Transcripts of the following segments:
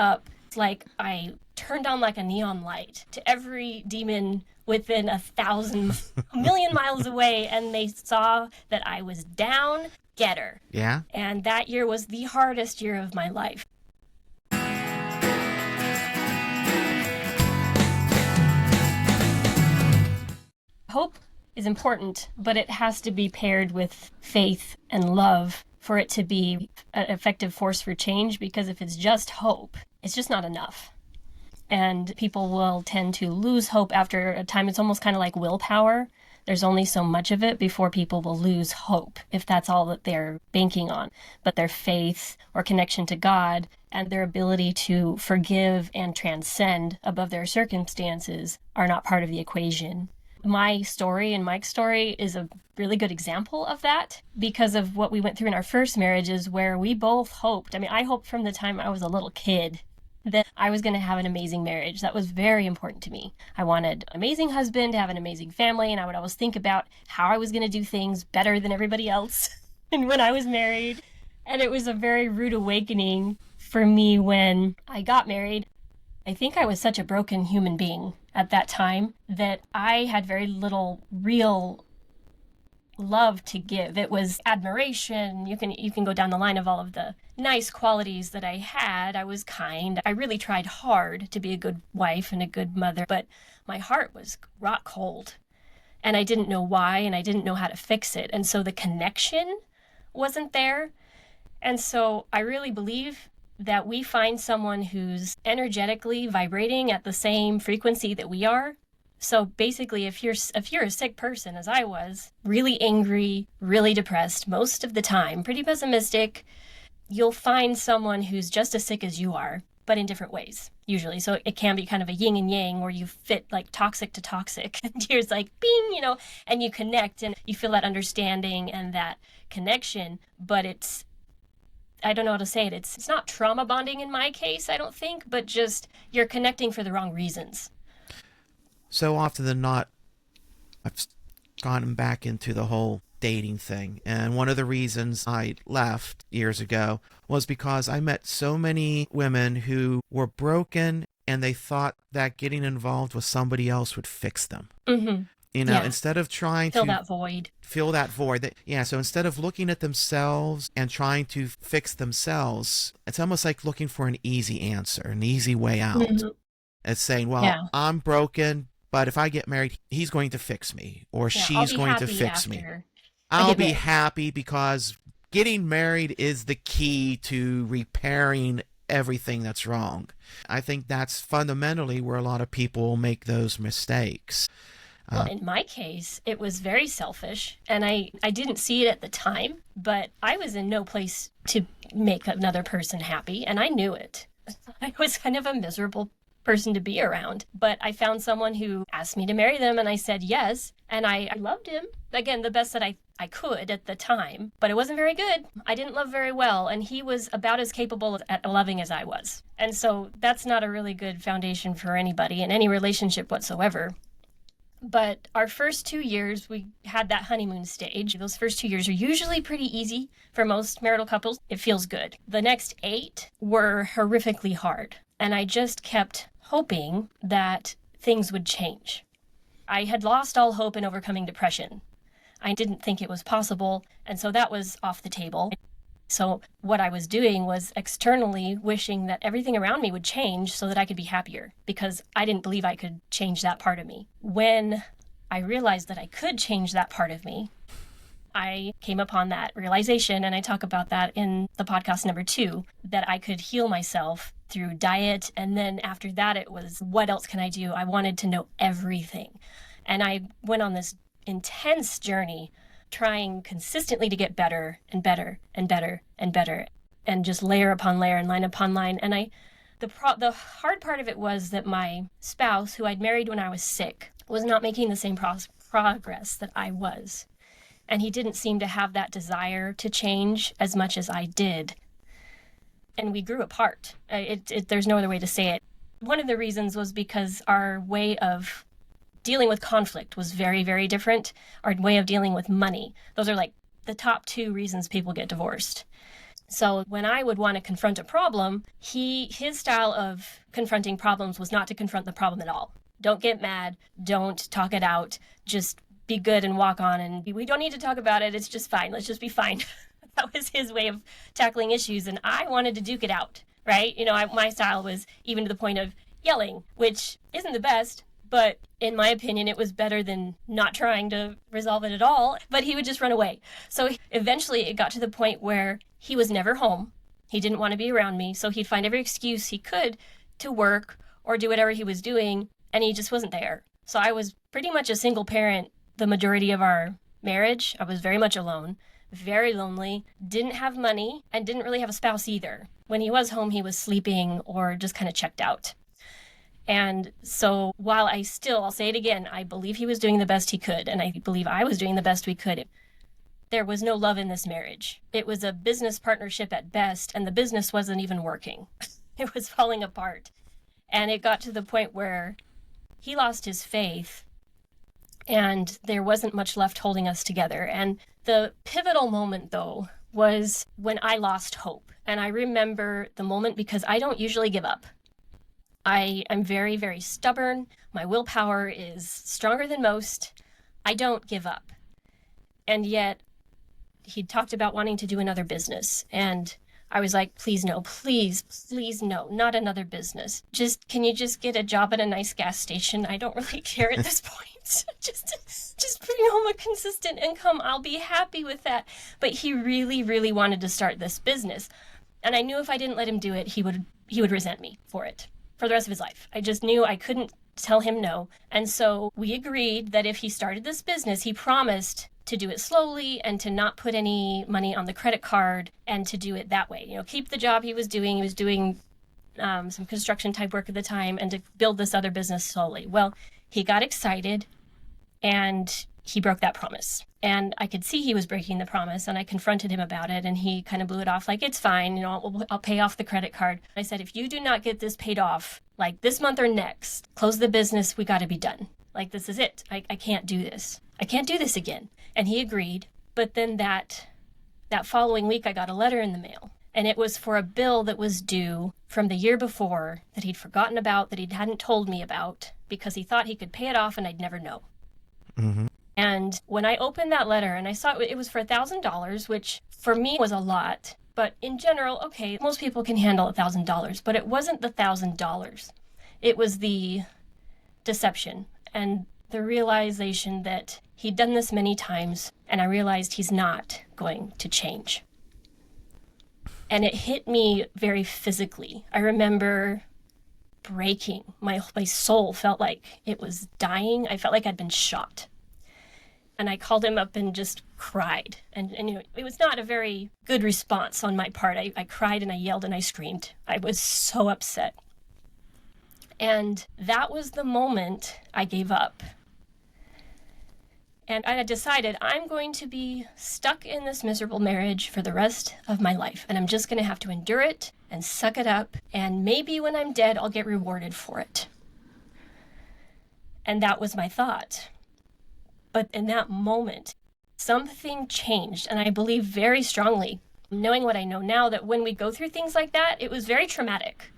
up. It's like I turned on like a neon light to every demon within 1,000 million miles away, and they saw that I was down, getter. Yeah. And that year was the hardest year of my life. Hope is important, but it has to be paired with faith and love for it to be an effective force for change, because if it's just hope, it's just not enough. And people will tend to lose hope after a time. It's almost kind of like willpower. There's only so much of it before people will lose hope, if that's all that they're banking on. But their faith or connection to God and their ability to forgive and transcend above their circumstances are not part of the equation. My story and Mike's story is a really good example of that, because of what we went through in our first marriages, where we both hoped. I mean, I hoped from the time I was a little kid that I was going to have an amazing marriage. That was very important to me. I wanted an amazing husband, to have an amazing family, and I would always think about how I was going to do things better than everybody else and when I was married. And it was a very rude awakening for me when I got married. I think I was such a broken human being at that time that I had very little real love to give. It was admiration. You can go down the line of all of the nice qualities that I had. I was kind. I really tried hard to be a good wife and a good mother, but my heart was rock cold. And I didn't know why, and I didn't know how to fix it. And so the connection wasn't there. And so I really believe that we find someone who's energetically vibrating at the same frequency that we are. So basically, if you're a sick person, as I was, really angry, really depressed most of the time, pretty pessimistic, you'll find someone who's just as sick as you are, but in different ways, usually. So it can be kind of a yin and yang, where you fit like toxic to toxic. And here's like, bing, and you connect and you feel that understanding and that connection, but I don't know how to say it. It's not trauma bonding in my case, I don't think, but just you're connecting for the wrong reasons. So often than not, I've gotten back into the whole dating thing. And one of the reasons I left years ago was because I met so many women who were broken, and they thought that getting involved with somebody else would fix them. Mm-hmm. Instead of trying fill to that void. So instead of looking at themselves and trying to fix themselves, it's almost like looking for an easy answer, an easy way out. Mm-hmm. It's saying, well, I'm broken, but if I get married, he's going to fix me, or she's going to fix me. I'll be happy because getting married is the key to repairing everything that's wrong. I think that's fundamentally where a lot of people make those mistakes. Well, in my case, it was very selfish, and I didn't see it at the time, but I was in no place to make another person happy, and I knew it. I was kind of a miserable person to be around, but I found someone who asked me to marry them, and I said yes, and I loved him, again, the best that I could at the time, but it wasn't very good. I didn't love very well, and he was about as capable at loving as I was. And so that's not a really good foundation for anybody in any relationship whatsoever. But our first 2 years, we had that honeymoon stage. Those first 2 years are usually pretty easy for most marital couples. It feels good. The next 8 were horrifically hard. And I just kept hoping that things would change. I had lost all hope in overcoming depression. I didn't think it was possible. And so that was off the table. So what I was doing was externally wishing that everything around me would change so that I could be happier, because I didn't believe I could change that part of me. When I realized that I could change that part of me, I came upon that realization, and I talk about that in the podcast number 2, that I could heal myself through diet. And then after that, it was, what else can I do? I wanted to know everything. And I went on this intense journey trying consistently to get better and better and better and better, and just layer upon layer and line upon line. And the hard part of it was that my spouse, who I'd married when I was sick, was not making the same progress that I was. And he didn't seem to have that desire to change as much as I did. And we grew apart. There's no other way to say it. One of the reasons was because our way of dealing with conflict was very, very different. Our way of dealing with money. Those are like the top 2 reasons people get divorced. So when I would want to confront a problem, his style of confronting problems was not to confront the problem at all. Don't get mad. Don't talk it out. Just be good and walk on. And we don't need to talk about it. It's just fine. Let's just be fine. That was his way of tackling issues. And I wanted to duke it out, right? My style was even to the point of yelling, which isn't the best. But in my opinion, it was better than not trying to resolve it at all. But he would just run away. So eventually it got to the point where he was never home. He didn't want to be around me. So he'd find every excuse he could to work or do whatever he was doing. And he just wasn't there. So I was pretty much a single parent the majority of our marriage. I was very much alone, very lonely, didn't have money, and didn't really have a spouse either. When he was home, he was sleeping or just kind of checked out. And so while I'll say it again, I believe he was doing the best he could, and I believe I was doing the best we could, there was no love in this marriage. It was a business partnership at best, and the business wasn't even working. It was falling apart. And it got to the point where he lost his faith, and there wasn't much left holding us together. And the pivotal moment, though, was when I lost hope. And I remember the moment because I don't usually give up. I'm very, very stubborn. My willpower is stronger than most. I don't give up. And yet, he talked about wanting to do another business. And I was like, please no, please no, not another business. Can you just get a job at a nice gas station? I don't really care at this point. just bring home a consistent income. I'll be happy with that. But he really, really wanted to start this business. And I knew if I didn't let him do it, he would resent me for it for the rest of his life. I just knew I couldn't tell him no. And so we agreed that if he started this business, he promised to do it slowly and to not put any money on the credit card and to do it that way. Keep the job he was doing. He was doing some construction type work at the time, and to build this other business slowly. Well, he got excited and he broke that promise. And I could see he was breaking the promise, and I confronted him about it, and he kind of blew it off like, it's fine, I'll pay off the credit card. I said, if you do not get this paid off, like this month or next, close the business, we got to be done. Like, this is it. I can't do this. I can't do this again. And he agreed. But then that following week, I got a letter in the mail, and it was for a bill that was due from the year before that he'd forgotten about, that he hadn't told me about, because he thought he could pay it off and I'd never know. Mm-hmm. And when I opened that letter and I saw it was for $1,000, which for me was a lot, but in general, okay, most people can handle $1,000, but it wasn't the $1,000. It was the deception and the realization that he'd done this many times, and I realized he's not going to change. And it hit me very physically. I remember breaking. My soul felt like it was dying. I felt like I'd been shot. And I called him up and just cried. And it was not a very good response on my part. I cried and I yelled and I screamed. I was so upset. And that was the moment I gave up. And I decided I'm going to be stuck in this miserable marriage for the rest of my life. And I'm just going to have to endure it and suck it up. And maybe when I'm dead, I'll get rewarded for it. And that was my thought. But in that moment, something changed. And I believe very strongly, knowing what I know now, that when we go through things like that, it was very traumatic.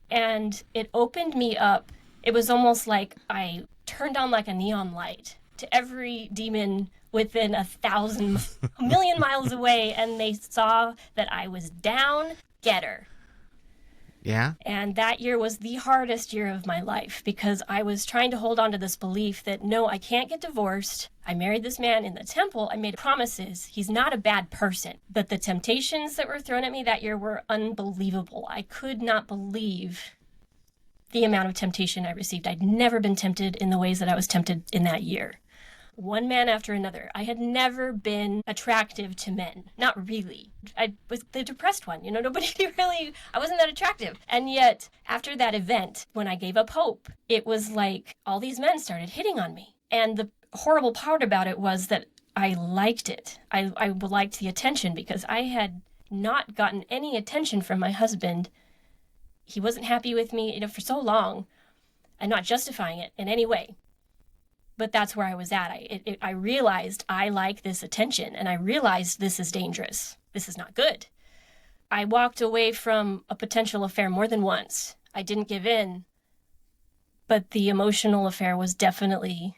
And it opened me up. It was almost like I turned on like a neon light to every demon within a million miles away, and they saw that I was down, get her. Yeah. And that year was the hardest year of my life because I was trying to hold on to this belief that, no, I can't get divorced. I married this man in the temple. I made promises. He's not a bad person. But the temptations that were thrown at me that year were unbelievable. I could not believe the amount of temptation I received. I'd never been tempted in the ways that I was tempted in that year. One man after another. I had never been attractive to men. Not really. I was the depressed one. Nobody really, I wasn't that attractive. And yet, after that event, when I gave up hope, it was like all these men started hitting on me. And the horrible part about it was that I liked it. I liked the attention because I had not gotten any attention from my husband. He wasn't happy with me, for so long. I'm not justifying it in any way. But that's where I was at. I realized I like this attention, and I realized this is dangerous. This is not good. I walked away from a potential affair more than once. I didn't give in, but the emotional affair was definitely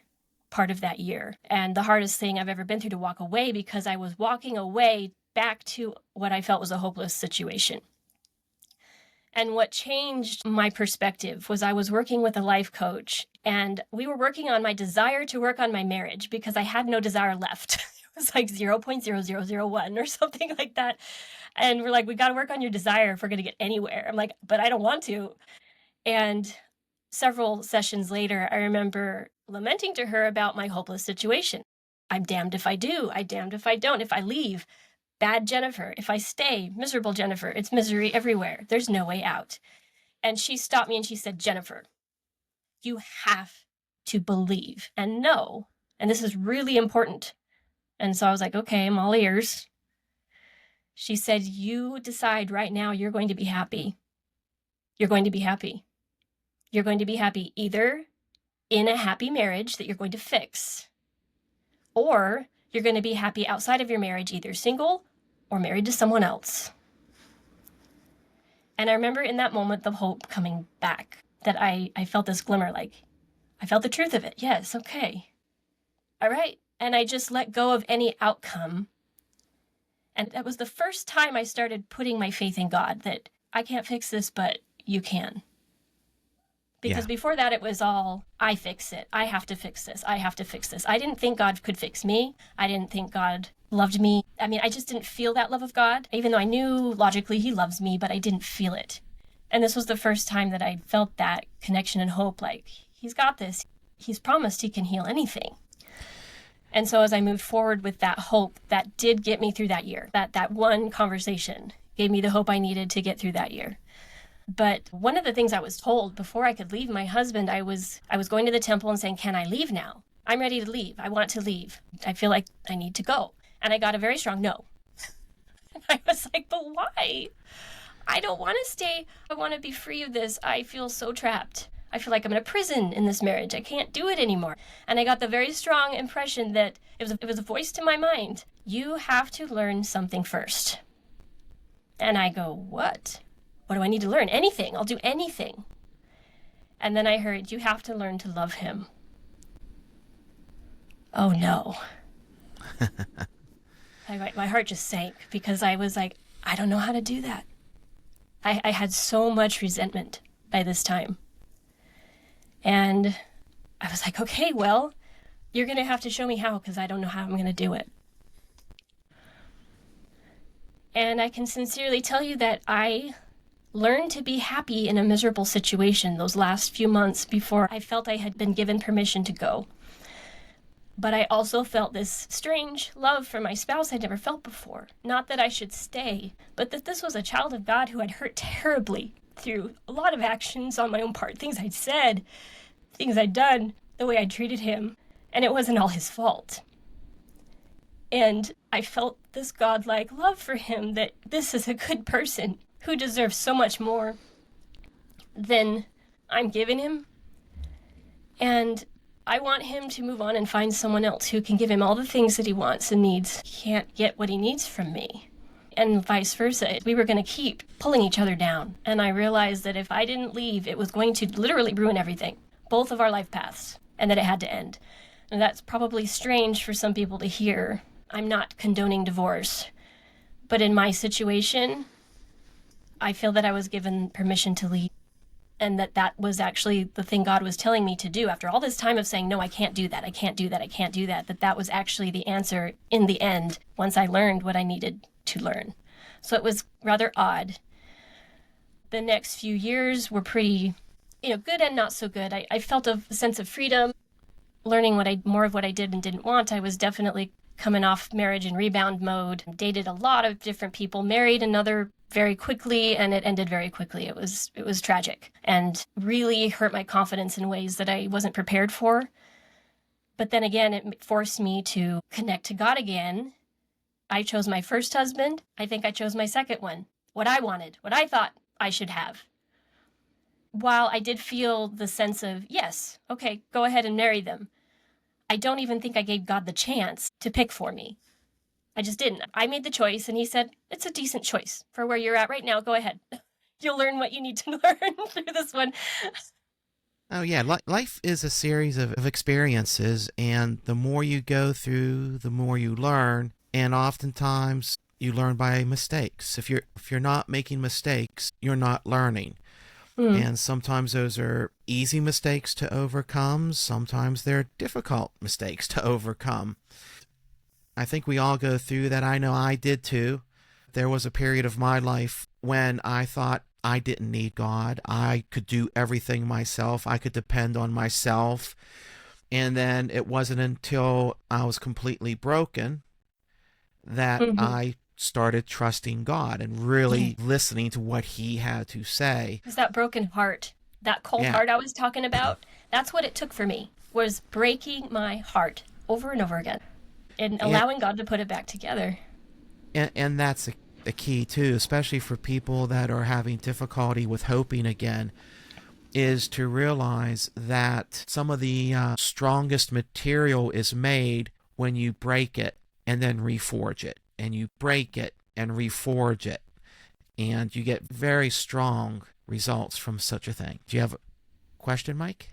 part of that year. And the hardest thing I've ever been through to walk away, because I was walking away back to what I felt was a hopeless situation. And what changed my perspective was I was working with a life coach, and we were working on my desire to work on my marriage because I had no desire left. It was like 0.0001 or something like that. And we're like, we got to work on your desire if we're going to get anywhere. I'm like, but I don't want to. And several sessions later, I remember lamenting to her about my hopeless situation. I'm damned if I do. I'm damned if I don't. If I leave, bad Jennifer. If I stay, miserable Jennifer. It's misery everywhere. There's no way out. And she stopped me and she said, Jennifer, you have to believe and know. And this is really important. And so I was like, okay, I'm all ears. She said, you decide right now you're going to be happy. You're going to be happy. You're going to be happy either in a happy marriage that you're going to fix, or you're going to be happy outside of your marriage, either single or married to someone else. And I remember in that moment, the hope coming back, that I felt this glimmer, like I felt the truth of it. Yes, okay. All right. And I just let go of any outcome. And that was the first time I started putting my faith in God, that I can't fix this, but you can. Because before that, it was all, I fix it. I have to fix this. I have to fix this. I didn't think God could fix me. I didn't think God loved me. I mean, I just didn't feel that love of God, even though I knew logically he loves me, but I didn't feel it. And this was the first time that I felt that connection and hope, like, he's got this. He's promised he can heal anything. And so as I moved forward with that hope, that did get me through that year. That one conversation gave me the hope I needed to get through that year. But one of the things I was told before I could leave my husband, I was going to the temple and saying, can I leave now? I'm ready to leave. I want to leave. I feel like I need to go. And I got a very strong no. I was like, but why? I don't want to stay. I want to be free of this. I feel so trapped. I feel like I'm in a prison in this marriage. I can't do it anymore. And I got the very strong impression that it was a voice to my mind. You have to learn something first. And I go, what? What do I need to learn? Anything. I'll do anything. And then I heard, you have to learn to love him. Oh no. My heart just sank, because I was like, I don't know how to do that. I had so much resentment by this time. And I was like, okay, well, you're going to have to show me how, because I don't know how I'm going to do it. And I can sincerely tell you that I learned to be happy in a miserable situation those last few months before I felt I had been given permission to go. But I also felt this strange love for my spouse I'd never felt before. Not that I should stay, but that this was a child of God who had hurt terribly through a lot of actions on my own part, things I'd said, things I'd done, the way I treated him, and it wasn't all his fault. And I felt this godlike love for him, that this is a good person who deserves so much more than I'm giving him. And I want him to move on and find someone else who can give him all the things that he wants and needs. He can't get what he needs from me. And vice versa. We were going to keep pulling each other down. And I realized that if I didn't leave, it was going to literally ruin everything, both of our life paths, and that it had to end. And that's probably strange for some people to hear. I'm not condoning divorce. But in my situation, I feel that I was given permission to leave. And that was actually the thing God was telling me to do. After all this time of saying, no, I can't do that, I can't do that, I can't do that, that was actually the answer in the end, once I learned what I needed to learn. So it was rather odd. The next few years were pretty, good and not so good. I felt a sense of freedom, learning more of what I did and didn't want. I was definitely coming off marriage and rebound mode, dated a lot of different people, married another very quickly, and it ended very quickly. It was tragic and really hurt my confidence in ways that I wasn't prepared for. But then again, it forced me to connect to God again. I chose my first husband. I think I chose my second one. What I wanted, what I thought I should have. While I did feel the sense of, yes, okay, go ahead and marry them, I don't even think I gave God the chance to pick for me. I just didn't. I made the choice, and he said, it's a decent choice for where you're at right now. Go ahead. You'll learn what you need to learn through this one. Oh, yeah. Life is a series of experiences, and the more you go through, the more you learn. And oftentimes, you learn by mistakes. If you're not making mistakes, you're not learning. And sometimes those are easy mistakes to overcome. Sometimes they're difficult mistakes to overcome. I think we all go through that. I know I did too. There was a period of my life when I thought I didn't need God. I could do everything myself. I could depend on myself. And then it wasn't until I was completely broken that I started trusting God and really listening to what he had to say. It's that broken heart, that cold heart I was talking about. That's what it took for me, was breaking my heart over and over again and allowing God to put it back together. And that's a key too, especially for people that are having difficulty with hoping again, is to realize that some of the strongest material is made when you break it and then reforge it. And you break it and reforge it. And you get very strong results from such a thing. Do you have a question, Mike?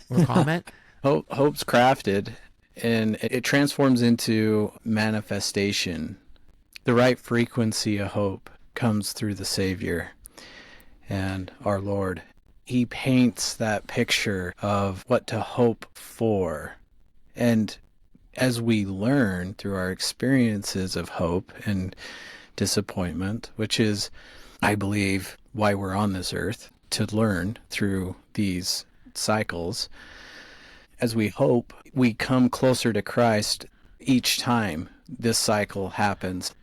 Or comment? Hope's crafted, and it transforms into manifestation. The right frequency of hope comes through the Savior and our Lord. He paints that picture of what to hope for. And as we learn through our experiences of hope and disappointment, which is, I believe, why we're on this earth, to learn through these cycles, as we hope, we come closer to Christ each time this cycle happens.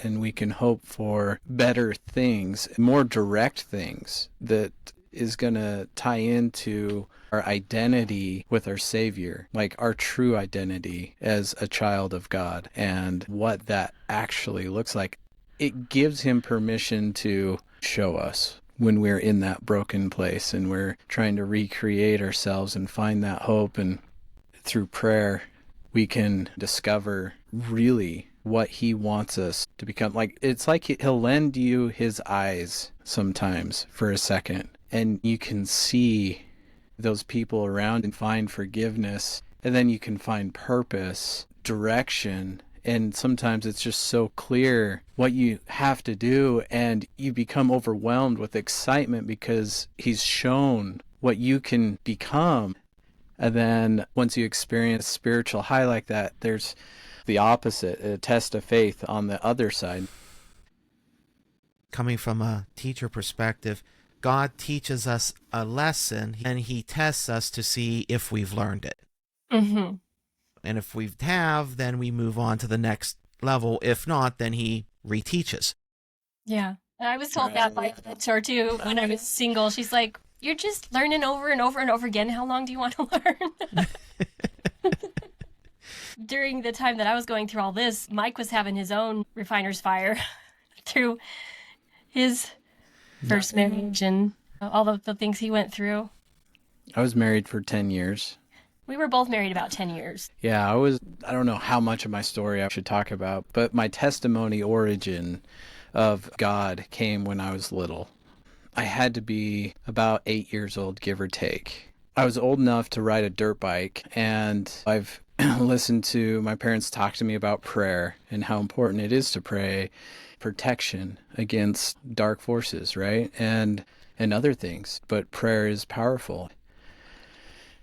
And we can hope for better things, more direct things that is going to tie into our identity with our Savior, like our true identity as a child of God and what that actually looks like. It gives him permission to show us when we're in that broken place and we're trying to recreate ourselves and find that hope. And through prayer, we can discover really what he wants us to become. Like, it's like he'll lend you his eyes sometimes for a second, and you can see those people around and find forgiveness, and then you can find purpose, direction, and sometimes it's just so clear what you have to do, and you become overwhelmed with excitement because he's shown what you can become. And then once you experience a spiritual high like that, there's the opposite, a test of faith on the other side. Coming from a teacher perspective, God teaches us a lesson and he tests us to see if we've learned it. Mm-hmm. And if we have, then we move on to the next level. If not, then he reteaches. Yeah. I was told that by a mentor too when I was single. She's like, you're just learning over and over and over again. How long do you want to learn? During the time that I was going through all this, Mike was having his own refiner's fire through his first marriage and all of the things he went through. I was married for 10 years. We were both married about 10 years. Yeah, I don't know how much of my story I should talk about, but my testimony origin of God came when I was little. I had to be about 8 years old, give or take. I was old enough to ride a dirt bike, and I've listened to my parents talk to me about prayer and how important it is to pray, protection against dark forces, right? And other things, but prayer is powerful.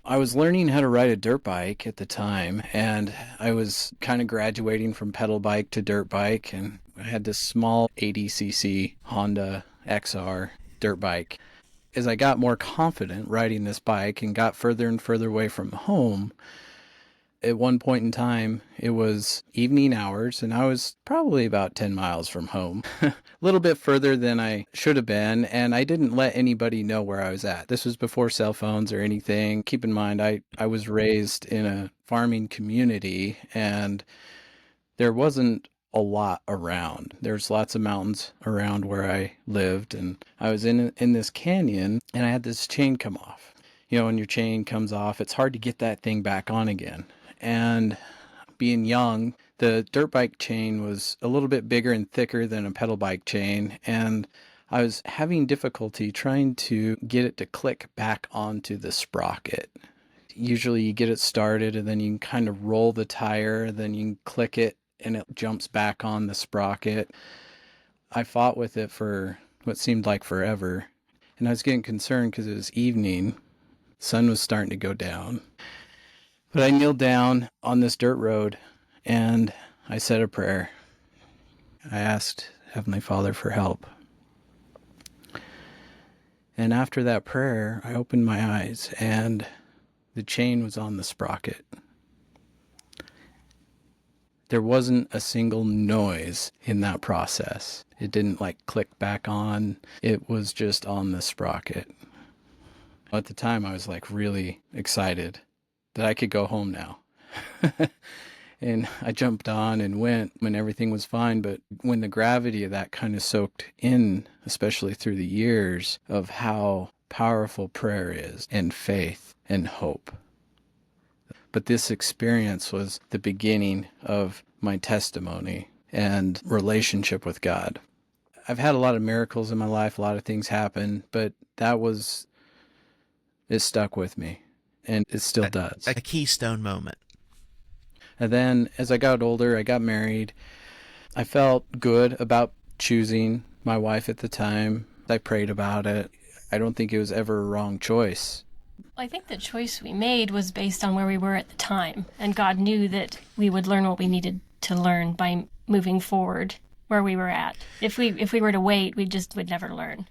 I was learning how to ride a dirt bike at the time, and I was kind of graduating from pedal bike to dirt bike, and I had this small 80cc Honda XR dirt bike. As I got more confident riding this bike and got further and further away from home, at one point in time, it was evening hours, and I was probably about 10 miles from home, a little bit further than I should have been, and I didn't let anybody know where I was at. This was before cell phones or anything. Keep in mind, I was raised in a farming community, and there wasn't a lot around. There's lots of mountains around where I lived, and I was in this canyon, and I had this chain come off. You know, when your chain comes off, it's hard to get that thing back on again. And being young, the dirt bike chain was a little bit bigger and thicker than a pedal bike chain, and I was having difficulty trying to get it to click back onto the sprocket. Usually you get it started and then you can kind of roll the tire, then you can click it and it jumps back on the sprocket. I fought with it for what seemed like forever, and I was getting concerned because it was evening. Sun was starting to go down. But I kneeled down on this dirt road and I said a prayer. I asked Heavenly Father for help. And after that prayer, I opened my eyes and the chain was on the sprocket. There wasn't a single noise in that process. It didn't like click back on. It was just on the sprocket. At the time, I was like really excited that I could go home now. And I jumped on and went when everything was fine. But when the gravity of that kind of soaked in, especially through the years of how powerful prayer is and faith and hope. But this experience was the beginning of my testimony and relationship with God. I've had a lot of miracles in my life, a lot of things happen, but it stuck with me, and it still does. A keystone moment. And then as I got older, I got married. I felt good about choosing my wife at the time. I prayed about it. I don't think it was ever a wrong choice. I think the choice we made was based on where we were at the time, and God knew that we would learn what we needed to learn by moving forward where we were at. If we were to wait, we just would never learn.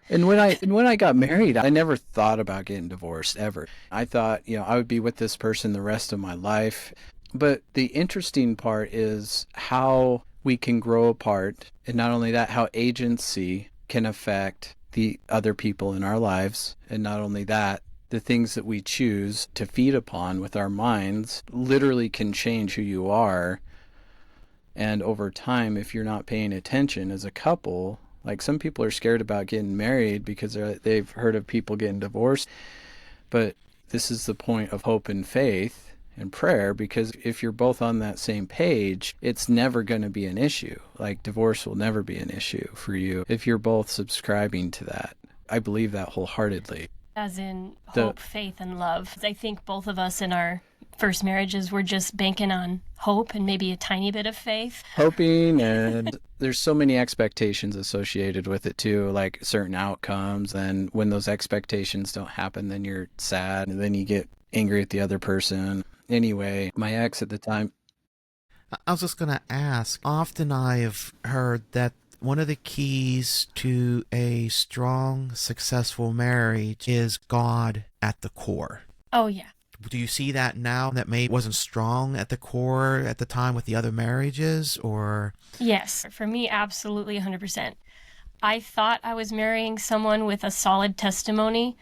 And when I got married, I never thought about getting divorced ever. I thought, I would be with this person the rest of my life. But the interesting part is how we can grow apart, and not only that, how agency can affect the other people in our lives, and not only that, the things that we choose to feed upon with our minds literally can change who you are. And over time, if you're not paying attention as a couple, like some people are scared about getting married because they've heard of people getting divorced. But this is the point of hope and faith and prayer, because if you're both on that same page, it's never going to be an issue. Like divorce will never be an issue for you if you're both subscribing to that. I believe that wholeheartedly. As in hope, faith, and love. I think both of us in our first marriages were just banking on hope and maybe a tiny bit of faith. Hoping, and there's so many expectations associated with it too, like certain outcomes. And when those expectations don't happen, then you're sad and then you get angry at the other person. Anyway, my ex at the time. I was just going to ask, often I have heard that one of the keys to a strong, successful marriage is God at the core. Oh, yeah. Do you see that now that maybe wasn't strong at the core at the time with the other marriages, or? Yes, for me, absolutely 100%. I thought I was marrying someone with a solid testimony.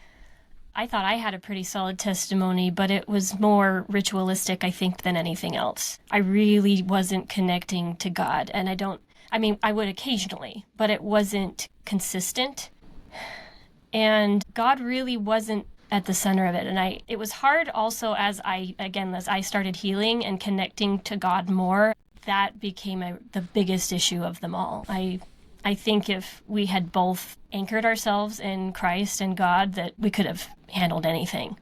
I thought I had a pretty solid testimony, but it was more ritualistic, I think, than anything else. I really wasn't connecting to God, and I would occasionally, but it wasn't consistent. And God really wasn't at the center of it. And it was hard also as I started healing and connecting to God more, that became the biggest issue of them all. I think if we had both anchored ourselves in Christ and God, that we could have handled anything.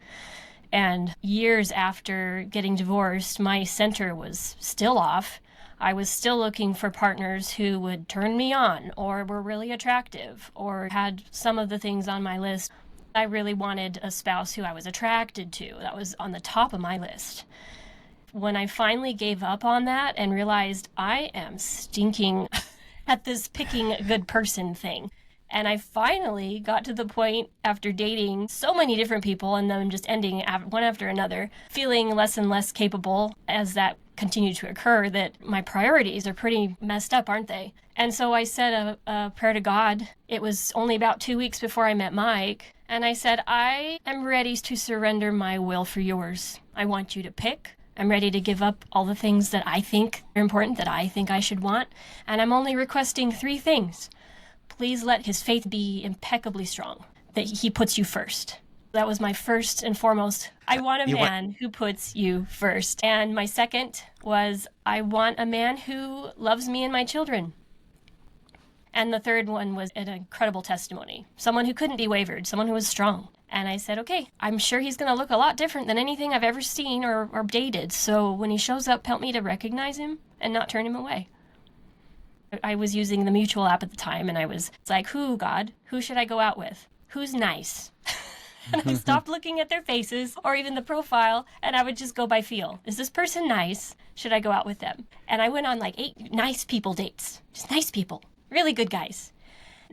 And years after getting divorced, my center was still off. I was still looking for partners who would turn me on or were really attractive or had some of the things on my list. I really wanted a spouse who I was attracted to. That was on the top of my list. When I finally gave up on that and realized I am stinking at this picking a good person thing, and I finally got to the point after dating so many different people and then just ending one after another, feeling less and less capable as that continued to occur, that my priorities are pretty messed up, aren't they? And so I said a prayer to God. It was only about 2 weeks before I met Mike. And I said, I am ready to surrender my will for yours. I want you to pick. I'm ready to give up all the things that I think are important, that I think I should want. And I'm only requesting 3 things. Please let his faith be impeccably strong, that he puts you first. That was my first and foremost. I want a man who puts you first. And my second was, I want a man who loves me and my children. And the third one was an incredible testimony. Someone who couldn't be wavered, someone who was strong. And I said, okay, I'm sure he's going to look a lot different than anything I've ever seen or dated. So when he shows up, help me to recognize him and not turn him away. I was using the Mutual app at the time, and it's like, God, who should I go out with? Who's nice? And I stopped looking at their faces or even the profile, and I would just go by feel. Is this person nice? Should I go out with them? And I went on like 8 nice people dates. Just nice people. Really good guys.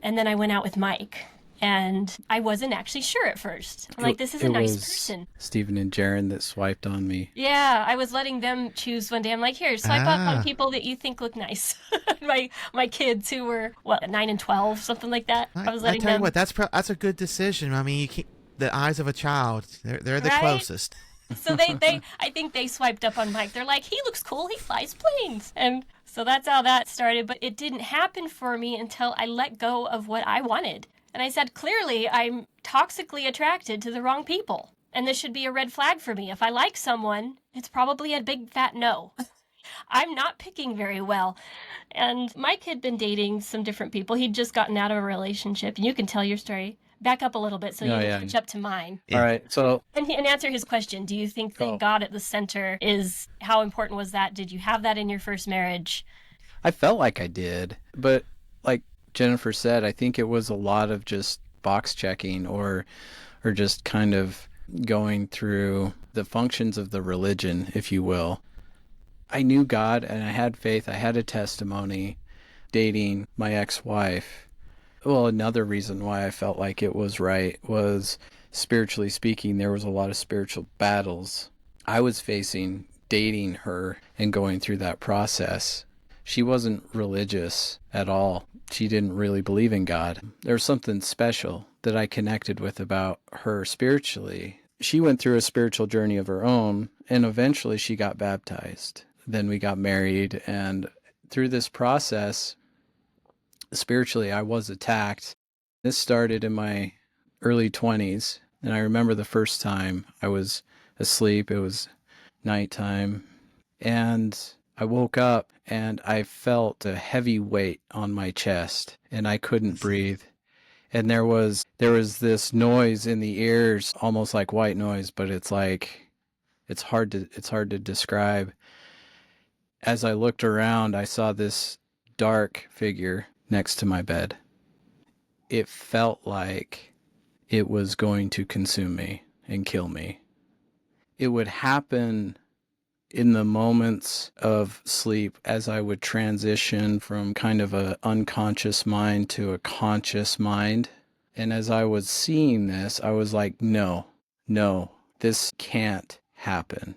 And then I went out with Mike, and I wasn't actually sure at first. I'm like, this is a nice person. Stephen and Jaron that swiped on me. Yeah, I was letting them choose one day. I'm like, here, swipe up on people that you think look nice. my kids who were, 9 and 12, something like that. I was letting them. I tell you what, that's a good decision. I mean, you can't, the eyes of a child, they're the closest. So I think they swiped up on Mike. They're like, he looks cool, he flies planes. And so that's how that started. But it didn't happen for me until I let go of what I wanted. And I said, clearly, I'm toxically attracted to the wrong people. And this should be a red flag for me. If I like someone, it's probably a big fat no. I'm not picking very well. And Mike had been dating some different people. He'd just gotten out of a relationship. And you can tell your story. Back up a little bit so you can catch up to mine. All right. So, and answer his question. Do you think that God at the center is, how important was that? Did you have that in your first marriage? I felt like I did, but like Jennifer said, I think it was a lot of just box checking or just kind of going through the functions of the religion, if you will. I knew God and I had faith. I had a testimony dating my ex-wife. Well, another reason why I felt like it was right was, spiritually speaking, there was a lot of spiritual battles I was facing dating her and going through that process. She wasn't religious at all. She didn't really believe in God. There was something special that I connected with about her spiritually. She went through a spiritual journey of her own, and eventually she got baptized. Then we got married, and through this process, spiritually, I was attacked. This started in my early 20s, and I remember the first time I was asleep. It was nighttime, and I woke up, and I felt a heavy weight on my chest, and I couldn't breathe. And there was this noise in the ears, almost like white noise, but it's hard to describe. As I looked around, I saw this dark figure next to my bed. It felt like it was going to consume me and kill me. It would happen in the moments of sleep as I would transition from kind of an unconscious mind to a conscious mind. And as I was seeing this, I was like, no, this can't happen.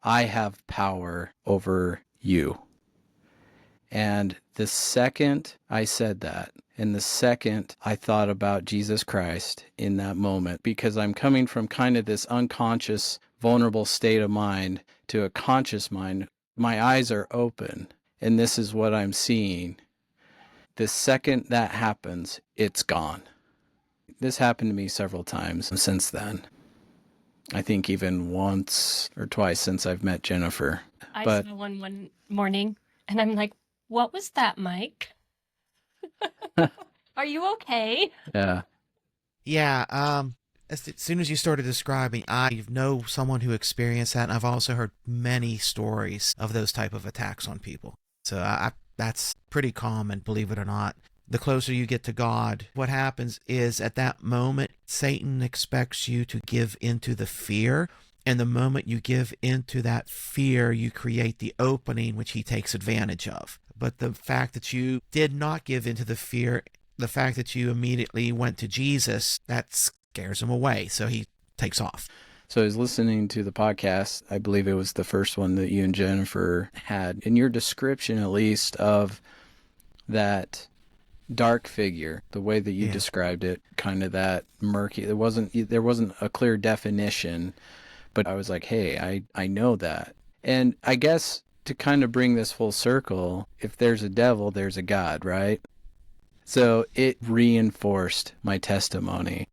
I have power over you. And the second I said that, and the second I thought about Jesus Christ in that moment, because I'm coming from kind of this unconscious, vulnerable state of mind to a conscious mind, my eyes are open, and this is what I'm seeing. The second that happens, it's gone. This happened to me several times since then. I think even once or twice since I've met Jennifer. I saw one morning, and I'm like, what was that, Mike? Are you okay? Yeah. Yeah. As soon as you started describing, I know someone who experienced that, and I've also heard many stories of those type of attacks on people. So that's pretty common, believe it or not. The closer you get to God, what happens is at that moment, Satan expects you to give into the fear. And the moment you give into that fear, you create the opening which he takes advantage of. But the fact that you did not give into the fear, the fact that you immediately went to Jesus, that scares him away. So he takes off. So I was listening to the podcast. I believe it was the first one that you and Jennifer had. In your description, at least, of that dark figure, the way that you described it, kind of that murky, there wasn't a clear definition, but I was like, hey, I know that. And I guess to kind of bring this full circle, if there's a devil, there's a God, right? So it reinforced my testimony.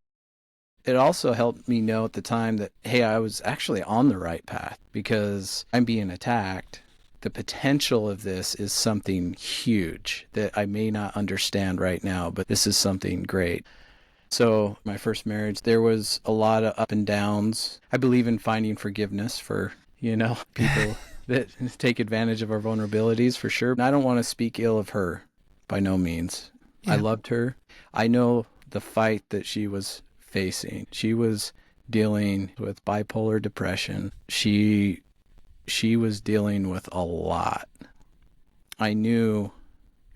It also helped me know at the time that, hey, I was actually on the right path because I'm being attacked. The potential of this is something huge that I may not understand right now, but this is something great. So my first marriage, there was a lot of up and downs. I believe in finding forgiveness for, people that take advantage of our vulnerabilities, for sure. And I don't want to speak ill of her, by no means. Yeah. I loved her. I know the fight that she was facing. She was dealing with bipolar depression. She was dealing with a lot. I knew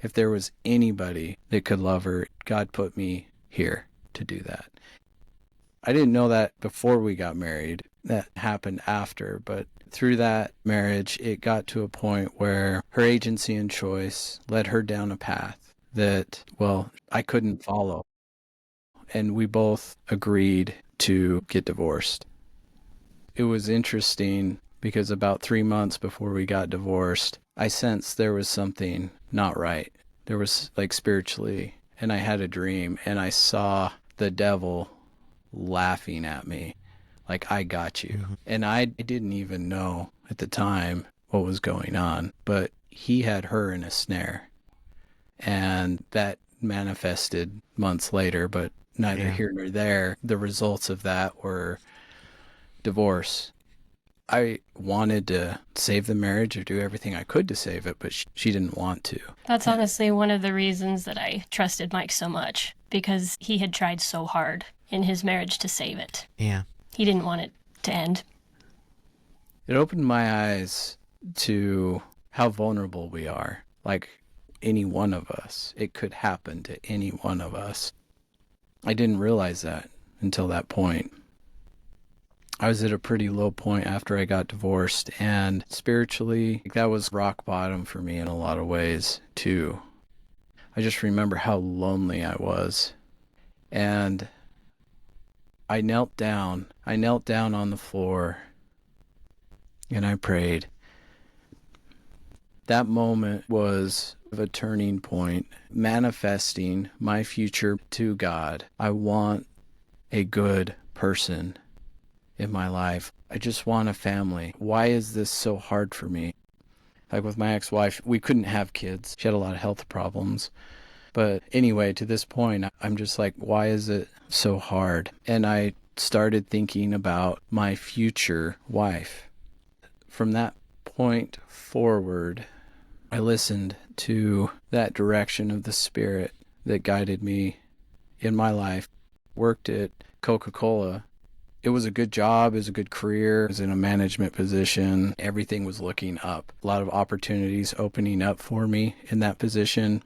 if there was anybody that could love her, God put me here to do that. I didn't know that before we got married. That happened after, but through that marriage, it got to a point where her agency and choice led her down a path that, well, I couldn't follow. And we both agreed to get divorced. It was interesting because about 3 months before we got divorced, I sensed there was something not right. There was spiritually, and I had a dream and I saw the devil laughing at me like, I got you. Mm-hmm. And I didn't even know at the time what was going on, but he had her in a snare. And that manifested months later, but neither here nor there. The results of that were divorce. I wanted to save the marriage or do everything I could to save it, but she didn't want to. That's honestly one of the reasons that I trusted Mike so much, because he had tried so hard in his marriage to save it. Yeah. He didn't want it to end. It opened my eyes to how vulnerable we are. Like any one of us. It could happen to any one of us. I didn't realize that until that point. I was at a pretty low point after I got divorced, and spiritually, that was rock bottom for me in a lot of ways, too. I just remember how lonely I was. And I knelt down on the floor, and I prayed. That moment was a turning point, manifesting my future to God. I want a good person in my life. I just want a family. Why is this so hard for me? Like with my ex-wife, we couldn't have kids. She had a lot of health problems. But anyway, to this point, I'm just like, why is it so hard? And I started thinking about my future wife. From that point forward, I listened to that direction of the Spirit that guided me in my life. Worked at Coca-Cola. It was a good job, it was a good career, I was in a management position. Everything was looking up. A lot of opportunities opening up for me in that position.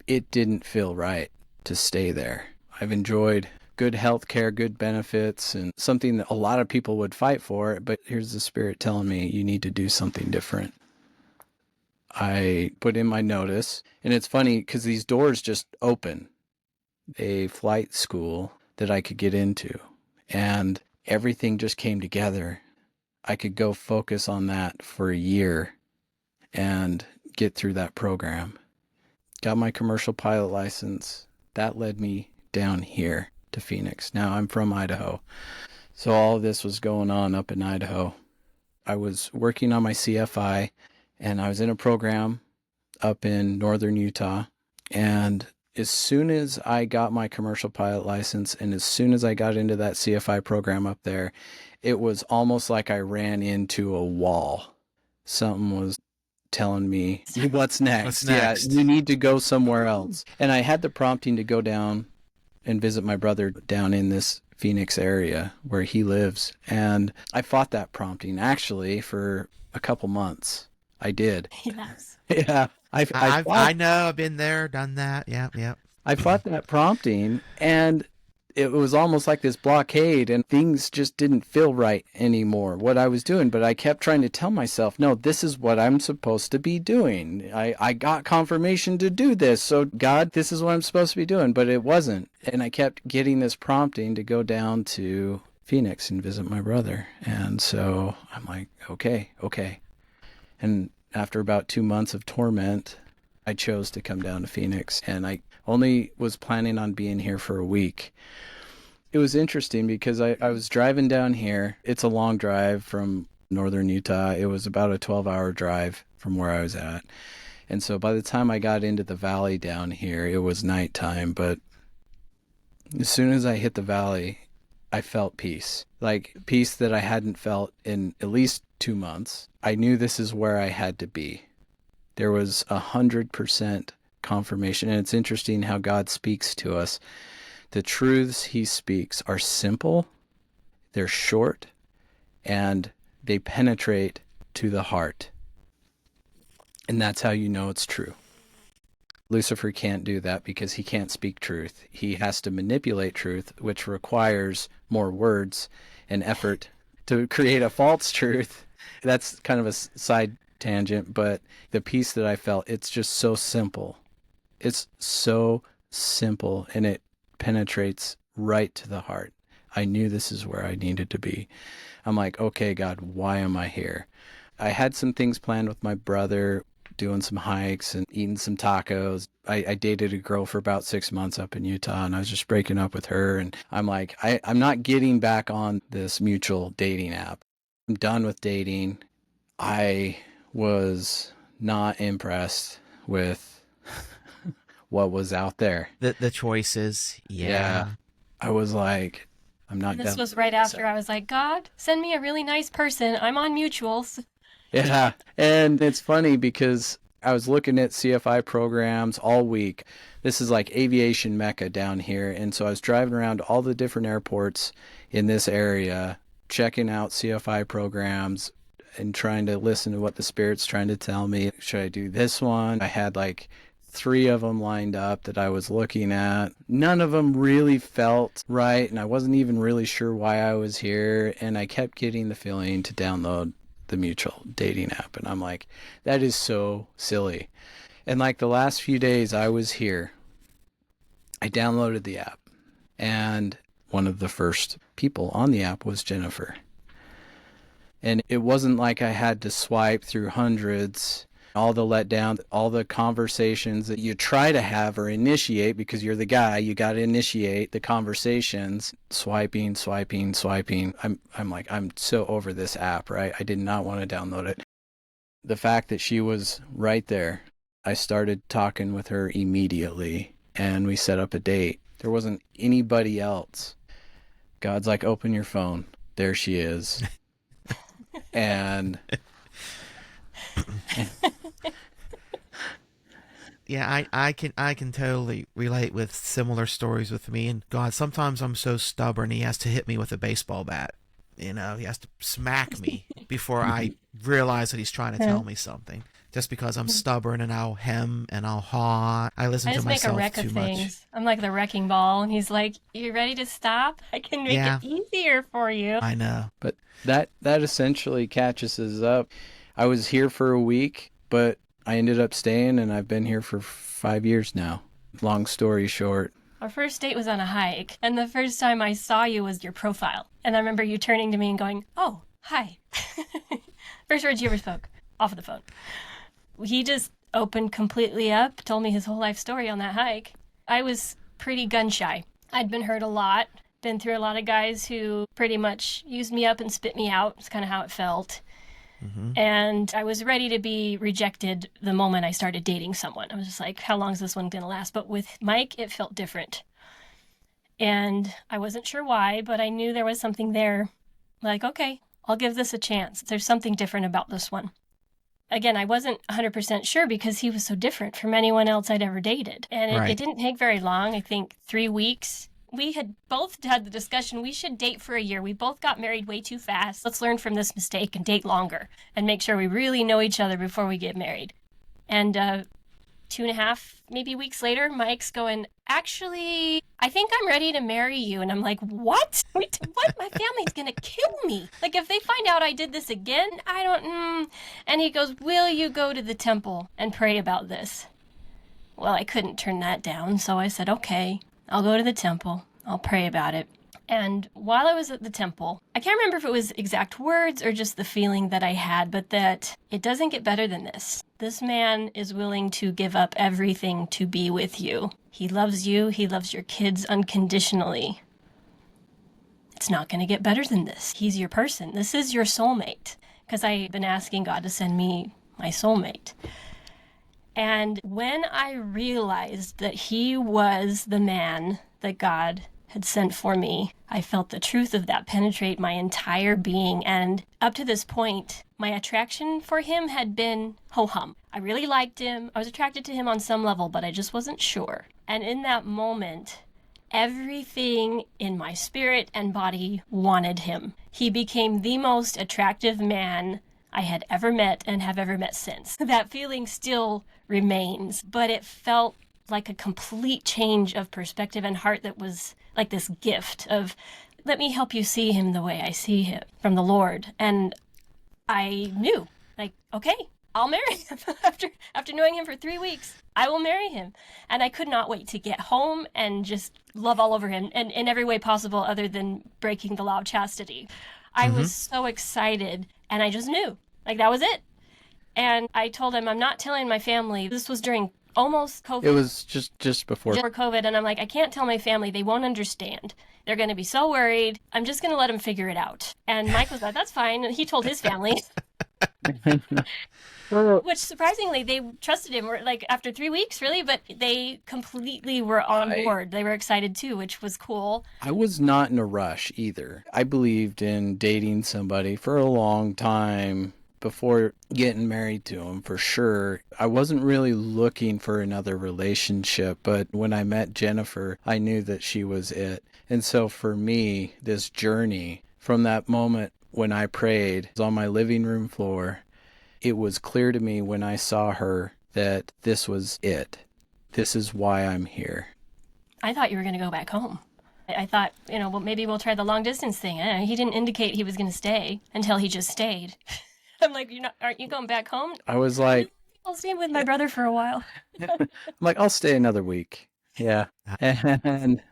It didn't feel right to stay there. I've enjoyed good health care, good benefits, and something that a lot of people would fight for, but here's the Spirit telling me you need to do something different. I put in my notice, and it's funny because these doors just open. A flight school that I could get into, and everything just came together. I could go focus on that for a year and get through that program. Got my commercial pilot license. That led me down here to Phoenix. Now I'm from Idaho. So all of this was going on up in Idaho. I was working on my CFI, and I was in a program up in northern Utah. And as soon as I got my commercial pilot license and as soon as I got into that CFI program up there, it was almost like I ran into a wall. Something was telling me, what's next? What's next? Yeah, you need to go somewhere else. And I had the prompting to go down and visit my brother down in this Phoenix area where he lives. And I fought that prompting actually for a couple months. I did. Yes. Yeah. I know, I've been there, done that. Yep. I fought that prompting, and it was almost like this blockade, and things just didn't feel right anymore, what I was doing. But I kept trying to tell myself, no, this is what I'm supposed to be doing. I got confirmation to do this. So God, this is what I'm supposed to be doing, but it wasn't. And I kept getting this prompting to go down to Phoenix and visit my brother. And so I'm like, okay. And after about 2 months of torment, I chose to come down to Phoenix, and I only was planning on being here for a week. It was interesting because I was driving down here. It's a long drive from northern Utah. It was about a 12-hour drive from where I was at. And so by the time I got into the valley down here, it was nighttime. But as soon as I hit the valley, I felt peace. Like peace that I hadn't felt in at least 2 months. I knew this is where I had to be. There was 100% confirmation. And it's interesting how God speaks to us. The truths he speaks are simple, they're short, and they penetrate to the heart. And that's how you know it's true. Lucifer can't do that because he can't speak truth. He has to manipulate truth, which requires more words and effort to create a false truth. That's kind of a side tangent, but the peace that I felt, it's just so simple. It's so simple, and it penetrates right to the heart. I knew this is where I needed to be. I'm like, okay, God, why am I here? I had some things planned with my brother, doing some hikes and eating some tacos. I dated a girl for about 6 months up in Utah, and I was just breaking up with her. And I'm like, I'm not getting back on this mutual dating app. I'm done with dating. I was not impressed with what was out there. The choices. Yeah. I was like, I'm not done. This was right after I was like, God, send me a really nice person. I'm on mutuals. Yeah. And it's funny because I was looking at CFI programs all week. This is like aviation mecca down here. And so I was driving around all the different airports in this area, checking out CFI programs and trying to listen to what the Spirit's trying to tell me. Should I do this one? I had like 3 of them lined up that I was looking at. None of them really felt right, and I wasn't even really sure why I was here, and I kept getting the feeling to download the mutual dating app, and I'm like, that is so silly. And like the last few days I was here, I downloaded the app, and one of the first people on the app was Jennifer. And it wasn't like I had to swipe through hundreds, all the letdown, all the conversations that you try to have or initiate because you're the guy, you got to initiate the conversations, swiping. I'm like, I'm so over this app, right? I did not want to download it. The fact that she was right there, I started talking with her immediately and we set up a date. There wasn't anybody else. God's like, open your phone. There she is. And yeah, I can totally relate with similar stories with me and God. Sometimes I'm so stubborn, he has to hit me with a baseball bat. You know, he has to smack me before I realize that he's trying to tell me something. Just because I'm stubborn and I'll hem and I'll haw. I listen to myself too much. I just make a wreck of things. I'm like the wrecking ball, and he's like, "You ready to stop? I can make it easier for you." I know. But that essentially catches us up. I was here for a week, but I ended up staying, and I've been here for 5 years now. Long story short. Our first date was on a hike, and the first time I saw you was your profile. And I remember you turning to me and going, "Oh, hi." First words you ever spoke off of the phone. He just opened completely up, told me his whole life story on that hike. I was pretty gun shy. I'd been hurt a lot, been through a lot of guys who pretty much used me up and spit me out. It's kind of how it felt. Mm-hmm. And I was ready to be rejected the moment I started dating someone. I was just like, how long is this one going to last? But with Mike, it felt different. And I wasn't sure why, but I knew there was something there. Like, okay, I'll give this a chance. There's something different about this one. Again, I wasn't 100% sure because he was so different from anyone else I'd ever dated. And it didn't take very long, I think 3 weeks. We had both had the discussion, we should date for a year. We both got married way too fast. Let's learn from this mistake and date longer and make sure we really know each other before we get married. And 2.5 maybe weeks later, Mike's going, actually, I think I'm ready to marry you. And I'm like, what? Wait, what? My family's going to kill me. Like, if they find out I did this again, I don't, And he goes, will you go to the temple and pray about this? Well, I couldn't turn that down. So I said, okay, I'll go to the temple. I'll pray about it. And while I was at the temple, I can't remember if it was exact words or just the feeling that I had, but that it doesn't get better than this. This man is willing to give up everything to be with you. He loves you. He loves your kids unconditionally. it's not going to get better than this. He's your person. This is your soulmate. Because I've been asking God to send me my soulmate. And when I realized that he was the man that God had sent for me, I felt the truth of that penetrate my entire being. And up to this point, my attraction for him had been ho-hum. I really liked him. I was attracted to him on some level, but I just wasn't sure. And in that moment, everything in my spirit and body wanted him. He became the most attractive man I had ever met and have ever met since. That feeling still remains, but it felt like a complete change of perspective and heart that was like this gift of, let me help you see him the way I see him from the Lord. And I knew, like, okay, I'll marry him. After knowing him for 3 weeks, I will marry him. And I could not wait to get home and just love all over him, and in every way possible other than breaking the law of chastity. I was so excited, and I just knew, like, that was it. And I told him, I'm not telling my family. This was during almost COVID. It was just before COVID, and I'm like, I can't tell my family. They won't understand. They're going to be so worried. I'm just going to let them figure it out. And Mike was like, that's fine. And he told his family. Which, surprisingly, they trusted him, like, after 3 weeks, really, but they completely were on board. They were excited, too, which was cool. I was not in a rush, either. I believed in dating somebody for a long time before getting married to him, for sure. I wasn't really looking for another relationship, but when I met Jennifer, I knew that she was it. And so for me, this journey, from that moment when I prayed on my living room floor, it was clear to me when I saw her that this was it. This is why I'm here. I thought you were going to go back home. I thought, well, maybe we'll try the long distance thing. He didn't indicate he was going to stay until he just stayed. I'm like, aren't you going back home? I was like, I'll stay with my brother for a while. I'm like, I'll stay another week. Yeah. And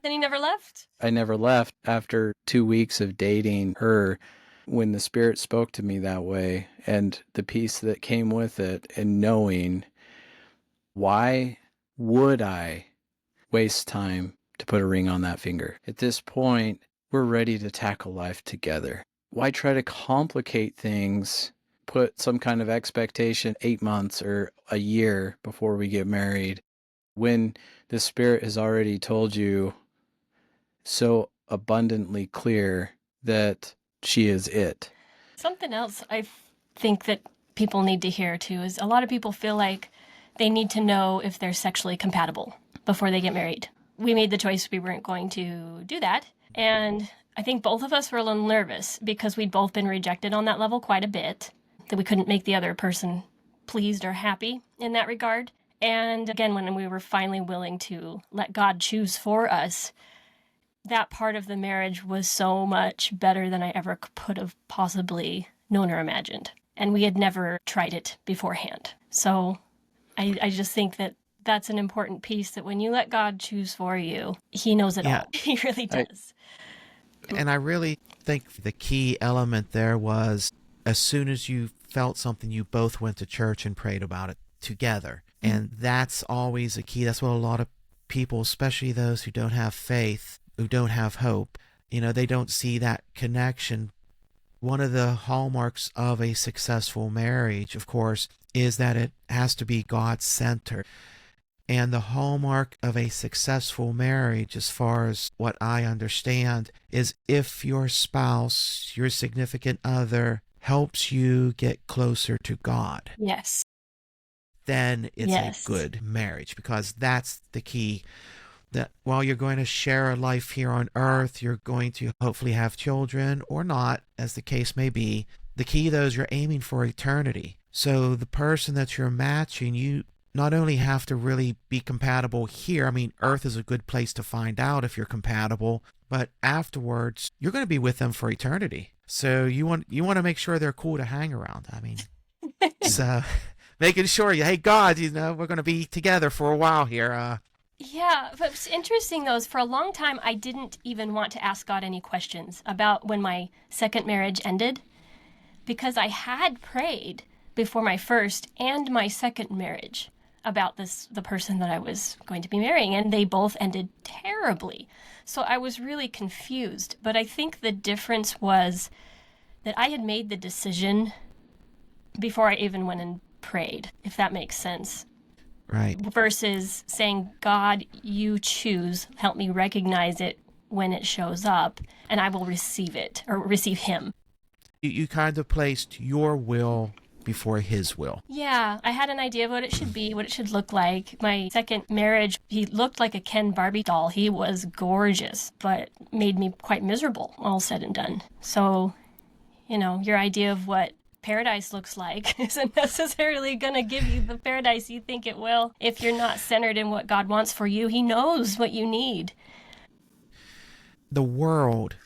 then he never left. I never left. After 2 weeks of dating her, when the Spirit spoke to me that way, and the peace that came with it, and knowing, why would I waste time to put a ring on that finger? At this point, we're ready to tackle life together. Why try to complicate things, put some kind of expectation 8 months or a year before we get married, when the Spirit has already told you so abundantly clear that she is it? Something else I think that people need to hear too is a lot of people feel like they need to know if they're sexually compatible before they get married. We made the choice we weren't going to do that. And I think both of us were a little nervous because we'd both been rejected on that level quite a bit, that we couldn't make the other person pleased or happy in that regard. And again, when we were finally willing to let God choose for us, that part of the marriage was so much better than I ever could have possibly known or imagined. And we had never tried it beforehand. So I just think that that's an important piece, that when you let God choose for you, he knows it all. He really does. And I really think the key element there was, as soon as you felt something, you both went to church and prayed about it together. And that's always a key. That's what a lot of people, especially those who don't have faith, who don't have hope, they don't see that connection. One of the hallmarks of a successful marriage, of course, is that it has to be God-centered. And the hallmark of a successful marriage, as far as what I understand, is if your spouse, your significant other, helps you get closer to God. Yes. Then it's a good marriage, because that's the key. That while you're going to share a life here on earth, you're going to hopefully have children or not, as the case may be. The key, though, is you're aiming for eternity. So the person that you're matching, you not only have to really be compatible here. I mean, earth is a good place to find out if you're compatible, but afterwards, you're going to be with them for eternity. So you want to make sure they're cool to hang around. I mean, so making sure, hey, God, we're going to be together for a while here. Yeah, but it's interesting, though, is for a long time, I didn't even want to ask God any questions about when my second marriage ended, because I had prayed before my first and my second marriage about the person that I was going to be marrying, and they both ended terribly. So I was really confused. But I think the difference was that I had made the decision before I even went and prayed, if that makes sense. Right. Versus saying, God, you choose, help me recognize it when it shows up, and I will receive it, or receive him. You kind of placed your will before his will. Yeah, I had an idea of what it should be, what it should look like. My second marriage, he looked like a Ken Barbie doll. He was gorgeous, but made me quite miserable, all said and done. So, your idea of what paradise looks like isn't necessarily going to give you the paradise you think it will if you're not centered in what God wants for you. He knows what you need. The world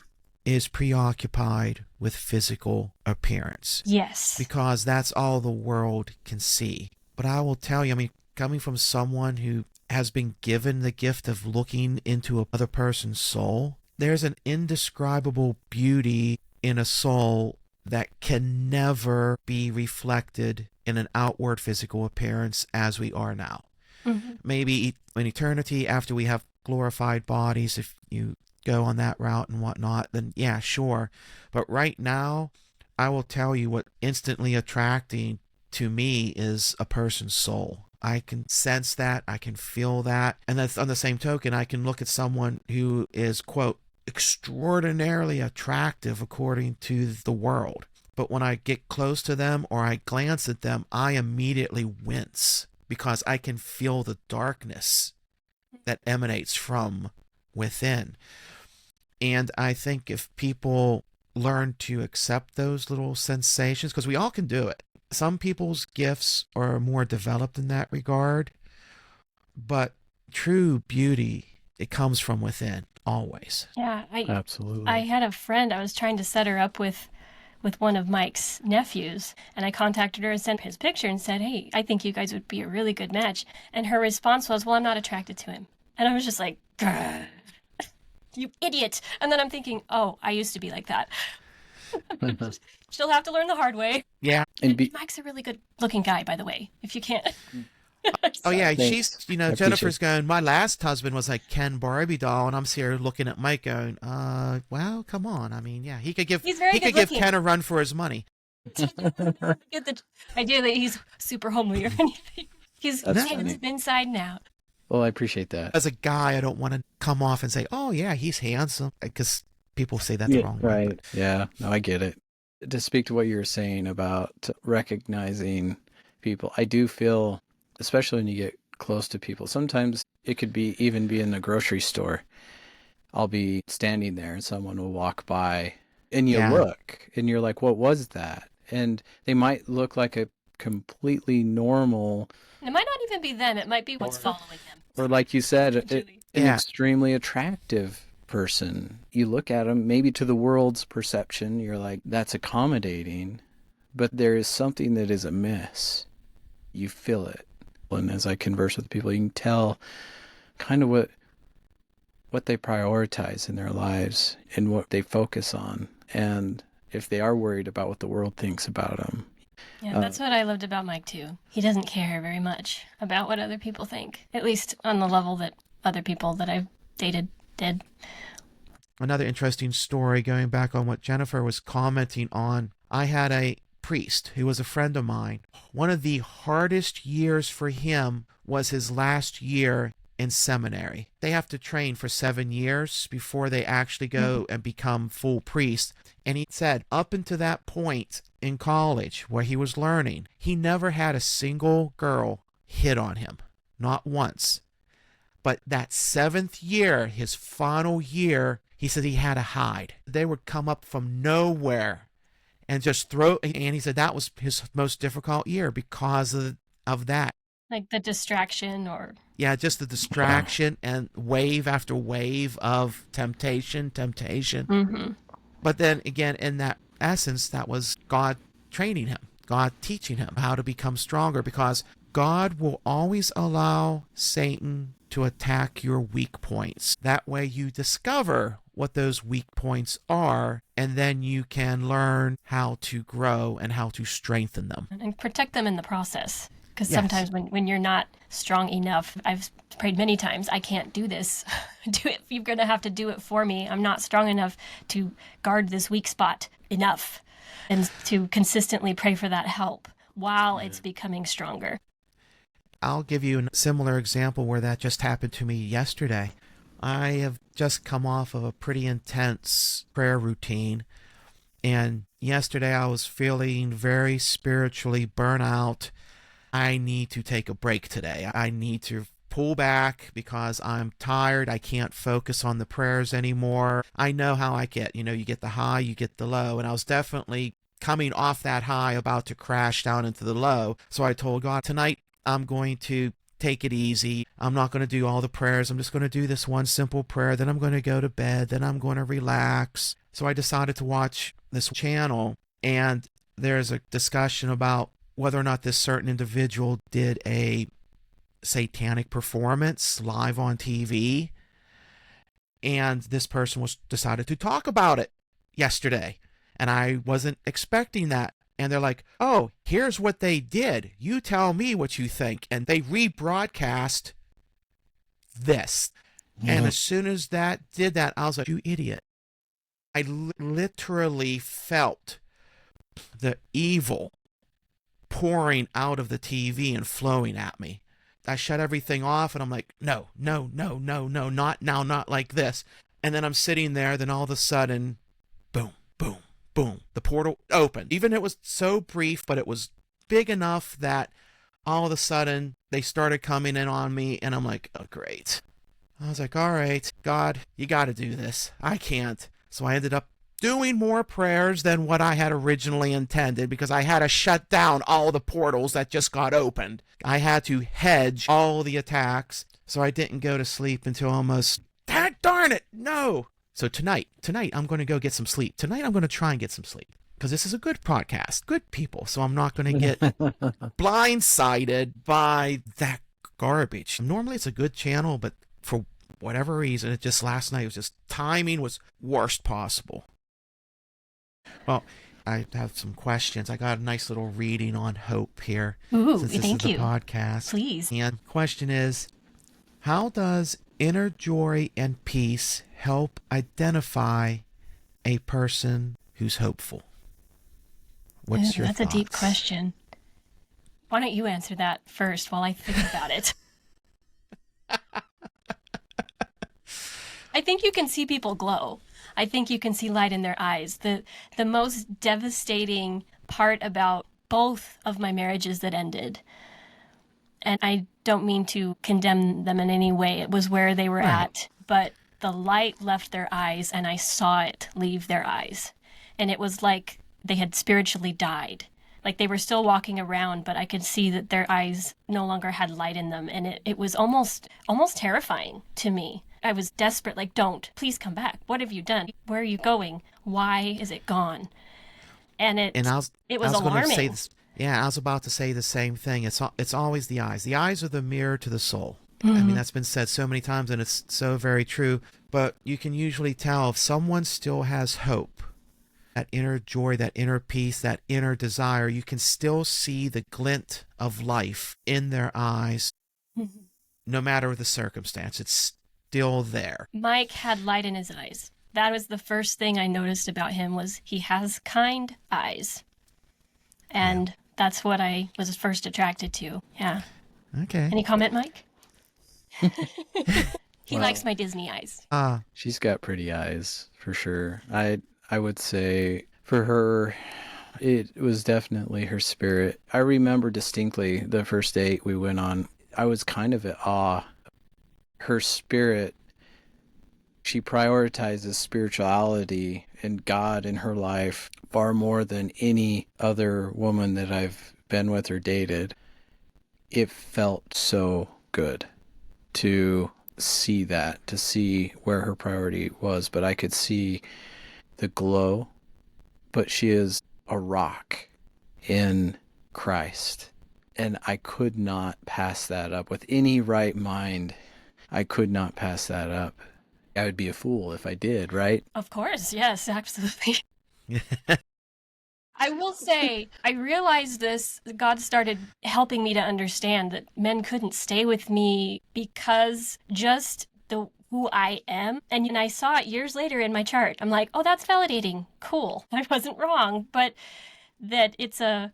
is preoccupied with physical appearance. Yes. Because that's all the world can see. But I will tell you, coming from someone who has been given the gift of looking into another person's soul, there's an indescribable beauty in a soul that can never be reflected in an outward physical appearance as we are now. Mm-hmm. Maybe in eternity, after we have glorified bodies, if you go on that route and whatnot, then yeah, sure. But right now, I will tell you what instantly attracting to me is a person's soul. I can sense that, I can feel that, and that's on the same token, I can look at someone who is, quote, extraordinarily attractive according to the world. But when I get close to them or I glance at them, I immediately wince because I can feel the darkness that emanates from within. And I think if people learn to accept those little sensations, because we all can do it. Some people's gifts are more developed in that regard, but true beauty, it comes from within, always. Yeah, absolutely. I had a friend, I was trying to set her up with one of Mike's nephews, and I contacted her and sent his picture and said, hey, I think you guys would be a really good match. And her response was, well, I'm not attracted to him. And I was just like, you idiot. And then I'm thinking, oh, I used to be like that. She'll have to learn the hard way. Yeah. And Mike's a really good looking guy, by the way, if you can't. Oh yeah, she's, Jennifer's going, my last husband was like Ken Barbie doll, and I'm here looking at Mike going, well, come on. Yeah, he could give Ken a run for his money. Get the idea that he's super homely or anything. He's handsome inside and out. Well, I appreciate that. As a guy, I don't want to come off and say, oh yeah, he's handsome, because people say that the wrong way. Right. Yeah, no, I get it. To speak to what you were saying about recognizing people, I do feel, especially when you get close to people, sometimes it could even be in the grocery store. I'll be standing there and someone will walk by and you look and you're like, what was that? And they might look like a completely normal. It might not even be them. It might be what's following them. Or like you said, an extremely attractive person. You look at them, maybe to the world's perception, you're like, that's accommodating, but there is something that is amiss. You feel it. And as I converse with people, you can tell kind of what they prioritize in their lives and what they focus on. And if they are worried about what the world thinks about them. Yeah, that's what I loved about Mike, too. He doesn't care very much about what other people think, at least on the level that other people that I've dated did. Another interesting story, going back on what Jennifer was commenting on, I had a priest who was a friend of mine. One of the hardest years for him was his last year in seminary. They have to train for 7 years before they actually go and become full priests. And he said up until that point in college where he was learning, he never had a single girl hit on him. Not once. But that 7th year, his final year, he said he had to hide. They would come up from nowhere and just throw, and he said that was his most difficult year because of that. Like the distraction or... Yeah, just the distraction and wave after wave of temptation. Mm-hmm. But then again, in that essence, that was God training him, God teaching him how to become stronger, because God will always allow Satan to attack your weak points. That way you discover what those weak points are, and then you can learn how to grow and how to strengthen them. And protect them in the process. Because sometimes when you're not strong enough, I've prayed many times, I can't do this. Do it. You're going to have to do it for me. I'm not strong enough to guard this weak spot enough, and to consistently pray for that help while it's becoming stronger. I'll give you a similar example where that just happened to me yesterday. I have just come off of a pretty intense prayer routine, and yesterday I was feeling very spiritually burnt out. I need to take a break today. I need to pull back because I'm tired. I can't focus on the prayers anymore. I know how I get. You get the high, you get the low, and I was definitely coming off that high, about to crash down into the low. So I told God, tonight I'm going to take it easy. I'm not going to do all the prayers. I'm just going to do this one simple prayer. Then I'm going to go to bed. Then I'm going to relax. So I decided to watch this channel, and there's a discussion about whether or not this certain individual did a satanic performance live on TV. And this person decided to talk about it yesterday. And I wasn't expecting that. And they're like, oh, here's what they did. You tell me what you think. And they rebroadcast this. Mm-hmm. And as soon as that did that, I was like, you idiot. I literally felt the evil pouring out of the TV and flowing at me. I shut everything off and I'm like, no, not now, not like this. And then I'm sitting there, then all of a sudden, boom, boom, boom, the portal opened. Even it was so brief, but it was big enough that all of a sudden they started coming in on me, and I'm like, oh, great. I was like, all right, God, you got to do this. I can't. So I ended up doing more prayers than what I had originally intended, because I had to shut down all the portals that just got opened. I had to hedge all the attacks, so I didn't go to sleep until almost, darn it, no. So tonight, I'm going to go get some sleep. Tonight, I'm going to try and get some sleep, because this is a good podcast, good people, so I'm not going to get blindsided by that garbage. Normally, it's a good channel, but for whatever reason, it just last night was just timing was worst possible. Well, I have some questions. I got a nice little reading on hope here. Ooh, since this thank is you. The podcast. Please. And the question is, how does inner joy and peace help identify a person who's hopeful? What's your thoughts? That's a deep question. Why don't you answer that first while I think about it? I think you can see people glow. I think you can see light in their eyes. The most devastating part about both of my marriages that ended, and I don't mean to condemn them in any way, it was where they were at, but the light left their eyes and I saw it leave their eyes. And it was like they had spiritually died. Like they were still walking around, but I could see that their eyes no longer had light in them. And it was almost terrifying to me. I was desperate, like, please come back. What have you done? Where are you going? Why is it gone? And it was alarming. I was about to say the same thing. It's always the eyes. The eyes are the mirror to the soul. Mm-hmm. I mean, that's been said so many times, and it's so very true. But you can usually tell if someone still has hope, that inner joy, that inner peace, that inner desire. You can still see the glint of life in their eyes, mm-hmm. no matter the circumstance. It's still there. Mike had light in his eyes. That was the first thing I noticed about him, was he has kind eyes. And that's what I was first attracted to. Yeah. Okay. Any comment, Mike? He likes my Disney eyes. She's got pretty eyes, for sure. I would say for her, it was definitely her spirit. I remember distinctly the first date we went on. I was kind of at awe. Her spirit, she prioritizes spirituality and God in her life far more than any other woman that I've been with or dated. It felt so good to see that, to see where her priority was, but I could see the glow. But she is a rock in Christ, and I could not pass that up with any right mind. I could not pass that up. I would be a fool if I did, right? Of course, yes, absolutely. I will say, I realized this, God started helping me to understand that men couldn't stay with me because just who I am. And I saw it years later in my chart. I'm like, oh, that's validating. Cool. I wasn't wrong. But that it's a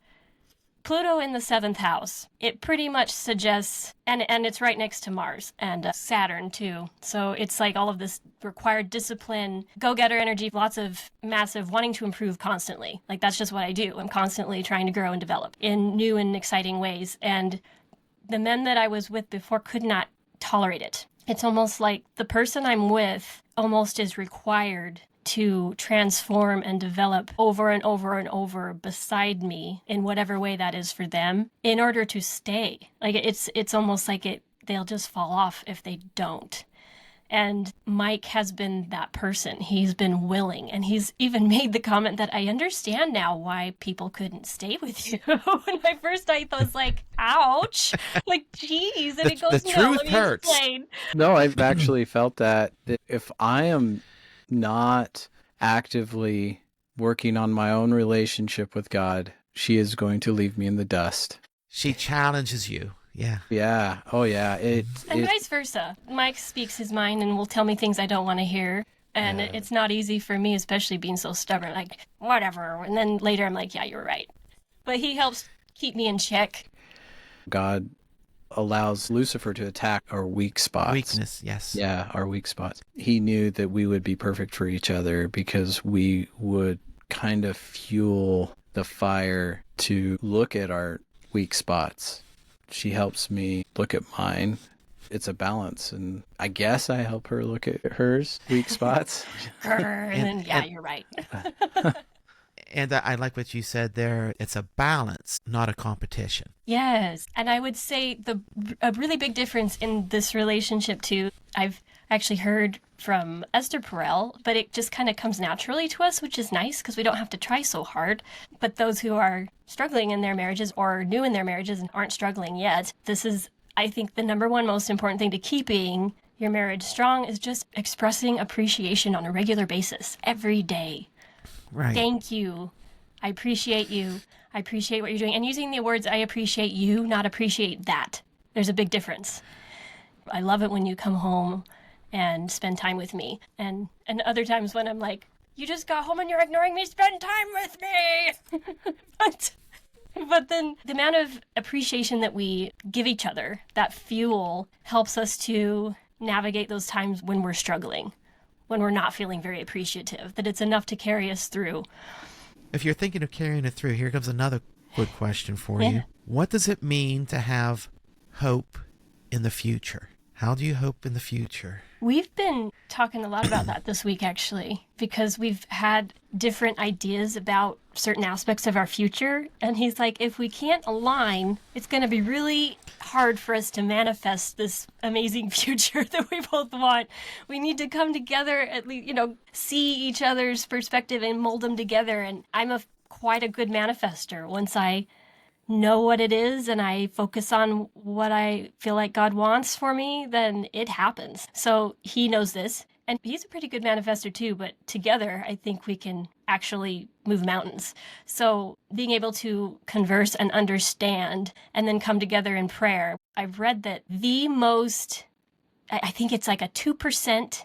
Pluto in the 7th house. It pretty much suggests, and it's right next to Mars and Saturn too. So it's like all of this required discipline, go-getter energy, lots of massive wanting to improve constantly. Like that's just what I do. I'm constantly trying to grow and develop in new and exciting ways. And the men that I was with before could not tolerate it. It's almost like the person I'm with almost is required to transform and develop over and over and over beside me in whatever way that is for them in order to stay. Like it's almost like they'll just fall off if they don't. And Mike has been that person. He's been willing. And he's even made the comment that I understand now why people couldn't stay with you. When I first I was like, ouch. Like, geez. And it goes, the truth hurts. No, I've actually felt that if I am not actively working on my own relationship with God, she is going to leave me in the dust. She challenges you. Yeah. Yeah. Oh, yeah. And vice versa. Mike speaks his mind and will tell me things I don't want to hear. And it's not easy for me, especially being so stubborn, like, whatever. And then later I'm like, yeah, you're right. But he helps keep me in check. God allows Lucifer to attack our weak spots. Weakness, yes. Yeah, our weak spots. He knew that we would be perfect for each other because we would kind of fuel the fire to look at our weak spots. She helps me look at mine. It's a balance, and I guess I help her look at hers weak spots. And you're right. And I like what you said there. It's a balance, not a competition. Yes. And I would say a really big difference in this relationship too, I've actually heard from Esther Perel, but it just kind of comes naturally to us, which is nice because we don't have to try so hard. But those who are struggling in their marriages or new in their marriages and aren't struggling yet, this is, I think, the number one most important thing to keeping your marriage strong is just expressing appreciation on a regular basis every day. Right. Thank you. I appreciate you. I appreciate what you're doing. And using the words, I appreciate you, not appreciate that. There's a big difference. I love it when you come home and spend time with me. And other times when I'm like, you just got home and you're ignoring me, spend time with me. But then the amount of appreciation that we give each other, that fuel helps us to navigate those times when we're struggling, when we're not feeling very appreciative, that it's enough to carry us through. If you're thinking of carrying it through, here comes another good question for you. What does it mean to have hope in the future? How do you hope in the future? We've been talking a lot about that this week, actually, because we've had different ideas about certain aspects of our future. And he's like, if we can't align, it's going to be really hard for us to manifest this amazing future that we both want. We need to come together, at least, see each other's perspective and mold them together. And I'm quite a good manifester. Once I know what it is and I focus on what I feel like God wants for me, then it happens. So he knows this. And he's a pretty good manifester too, but together I think we can actually move mountains. So being able to converse and understand and then come together in prayer. I've read that I think it's like a 2%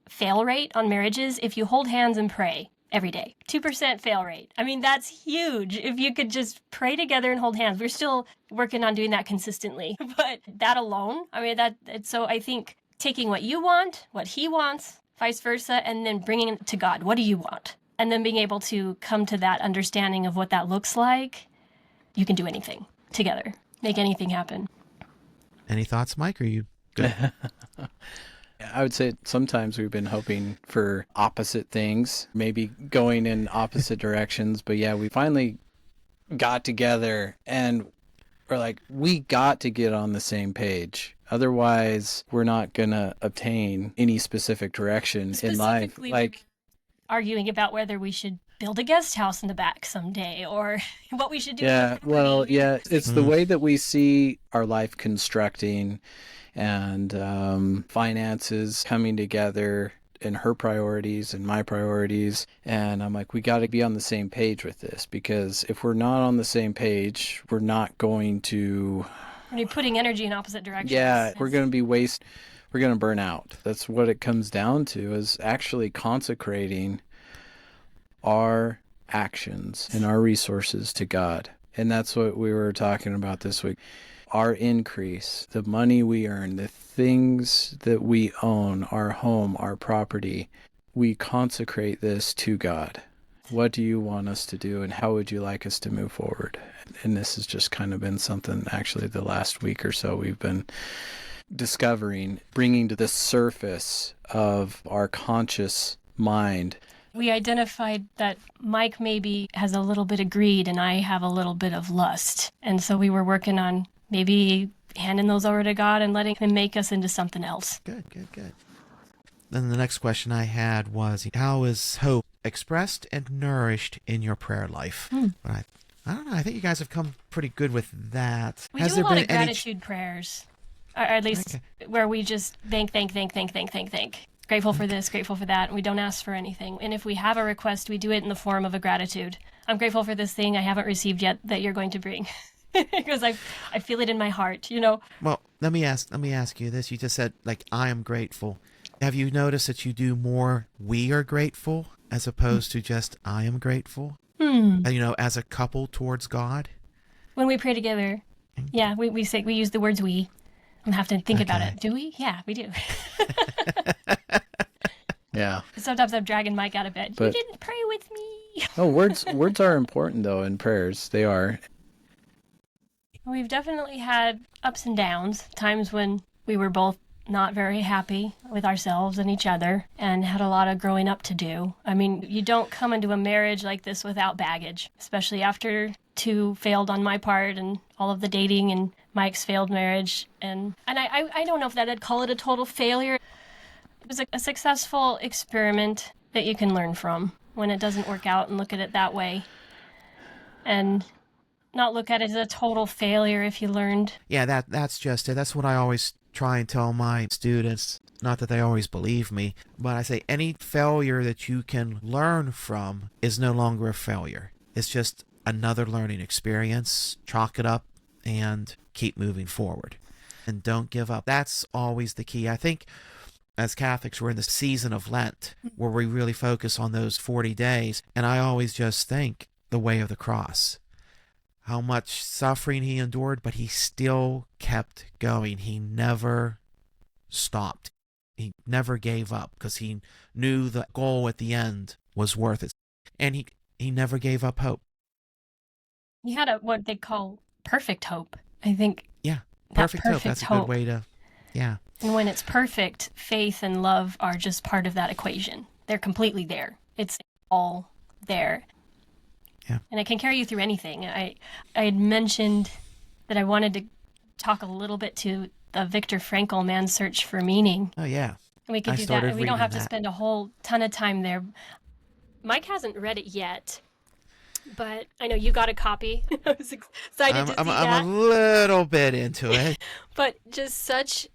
fail rate on marriages if you hold hands and pray every day. 2% fail rate. I mean, that's huge. If you could just pray together and hold hands. We're still working on doing that consistently. But that alone, so I think taking what you want, what he wants, vice versa, and then bringing it to God. What do you want? And then being able to come to that understanding of what that looks like. You can do anything together. Make anything happen. Any thoughts, Mike? Are you good? I would say sometimes we've been hoping for opposite things, maybe going in opposite directions. But yeah, we finally got together and we're like, we got to get on the same page. Otherwise, we're not going to obtain any specific direction in life. Like arguing about whether we should build a guest house in the back someday or what we should do. Yeah, well, yeah, it's the way that we see our life constructing and finances coming together. and her priorities and my priorities. And I'm like, we got to be on the same page with this, because if we're not on the same page, we're not going to... When you're putting energy in opposite directions. Yeah, we're going to be we're going to burn out. That's what it comes down to, is actually consecrating our actions and our resources to God. And that's what we were talking about this week. Our increase, the money we earn, the things that we own, our home, our property, we consecrate this to God. What do you want us to do, and how would you like us to move forward? And this has just kind of been something, actually, the last week or so we've been discovering, bringing to the surface of our conscious mind. We identified that Mike maybe has a little bit of greed and I have a little bit of lust. And so we were working on maybe handing those over to God and letting him make us into something else. Good. Then the next question I had was, how is hope expressed and nourished in your prayer life? But I don't know. I think you guys have come pretty good with that. We do a lot of gratitude prayers, or at least where we just thank. Grateful for this, grateful for that, and we don't ask for anything. And if we have a request, we do it in the form of a gratitude. I'm grateful for this thing I haven't received yet that you're going to bring. Because I feel it in my heart, you know. Well, let me ask you this. You just said, like, I am grateful. Have you noticed that you do more we are grateful as opposed to just I am grateful? You know, as a couple towards God? When we pray together, yeah, we use the words we. I'm going to have to think about it. Do we? Yeah, we do. Yeah. Sometimes I'm dragging Mike out of bed. You didn't pray with me. No, words are important, though, in prayers. They are. We've definitely had ups and downs, times when we were both not very happy with ourselves and each other and had a lot of growing up to do. I mean, you don't come into a marriage like this without baggage, especially after 2 failed on my part and all of the dating and Mike's failed marriage. And I don't know if that I'd call it a total failure. It was a successful experiment that you can learn from when it doesn't work out and look at it that way. And not look at it as a total failure if you learned. Yeah, that's just it. That's what I always try and tell my students. Not that they always believe me, but I say any failure that you can learn from is no longer a failure. It's just another learning experience. Chalk it up and keep moving forward. And don't give up. That's always the key. I think as Catholics, we're in the season of Lent where we really focus on those 40 days. And I always just think the way of the cross. How much suffering he endured, but he still kept going. He never stopped. He never gave up because he knew the goal at the end was worth it. And he never gave up hope. He had what they call perfect hope, I think. Yeah, perfect hope. That's a good way to, yeah. And when it's perfect, faith and love are just part of that equation. They're completely there. It's all there. Yeah. And it can carry you through anything. I had mentioned that I wanted to talk a little bit to the Viktor Frankl Man's Search for Meaning. Oh, yeah. And we could do that. And we don't have to spend a whole ton of time there. Mike hasn't read it yet, but I know you got a copy. I was excited to see that. I'm a little bit into it. But just such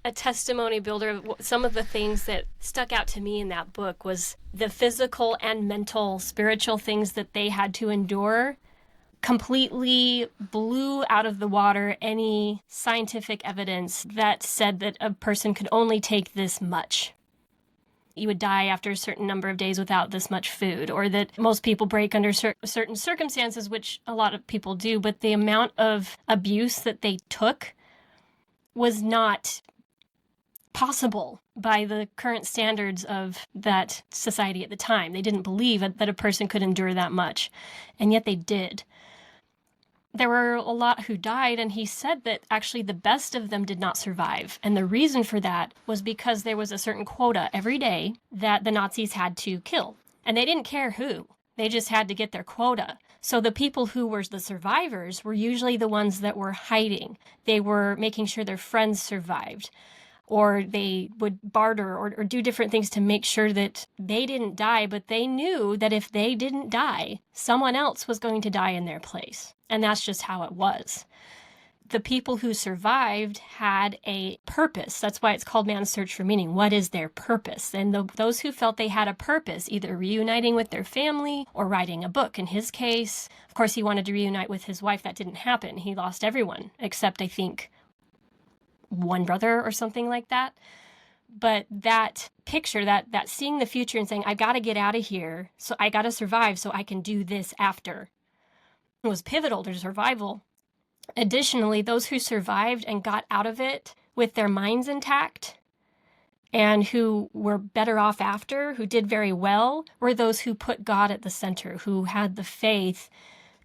a testimony builder of some of the things that stuck out to me in that book was the physical and mental, spiritual things that they had to endure completely blew out of the water any scientific evidence that said that a person could only take this much. You would die after a certain number of days without this much food, or that most people break under certain circumstances, which a lot of people do, but the amount of abuse that they took was not possible by the current standards of that society at the time. They didn't believe that a person could endure that much, and yet they did. There were a lot who died, and he said that actually the best of them did not survive. And the reason for that was because there was a certain quota every day that the Nazis had to kill. And they didn't care who. They just had to get their quota. So the people who were the survivors were usually the ones that were hiding. They were making sure their friends survived. Or they would barter or do different things to make sure that they didn't die, but they knew that if they didn't die, someone else was going to die in their place. And that's just how it was. the people who survived had a purpose. That's why it's called Man's Search for Meaning. What is their purpose? And those who felt they had a purpose, either reuniting with their family or writing a book. In his case, of course, he wanted to reunite with his wife. That didn't happen. He lost everyone except, I think, one brother or something like that. But that picture, that seeing the future and saying, I got to get out of here, so I got to survive so I can do this after, was pivotal to survival. Additionally, those who survived and got out of it with their minds intact and who were better off after, who did very well, were those who put God at the center, who had the faith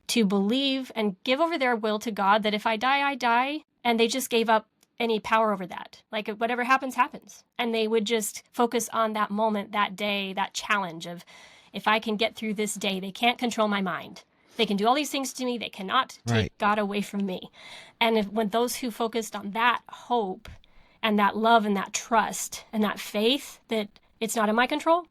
to believe and give over their will to God that if I die, I die. And they just gave up any power over that. Like, whatever happens, happens. And they would just focus on that moment, that day, that challenge of, if I can get through this day, they can't control my mind. They can do all these things to me. They cannot take God away from me. And when those who focused on that hope and that love and that trust and that faith that it's not in my control,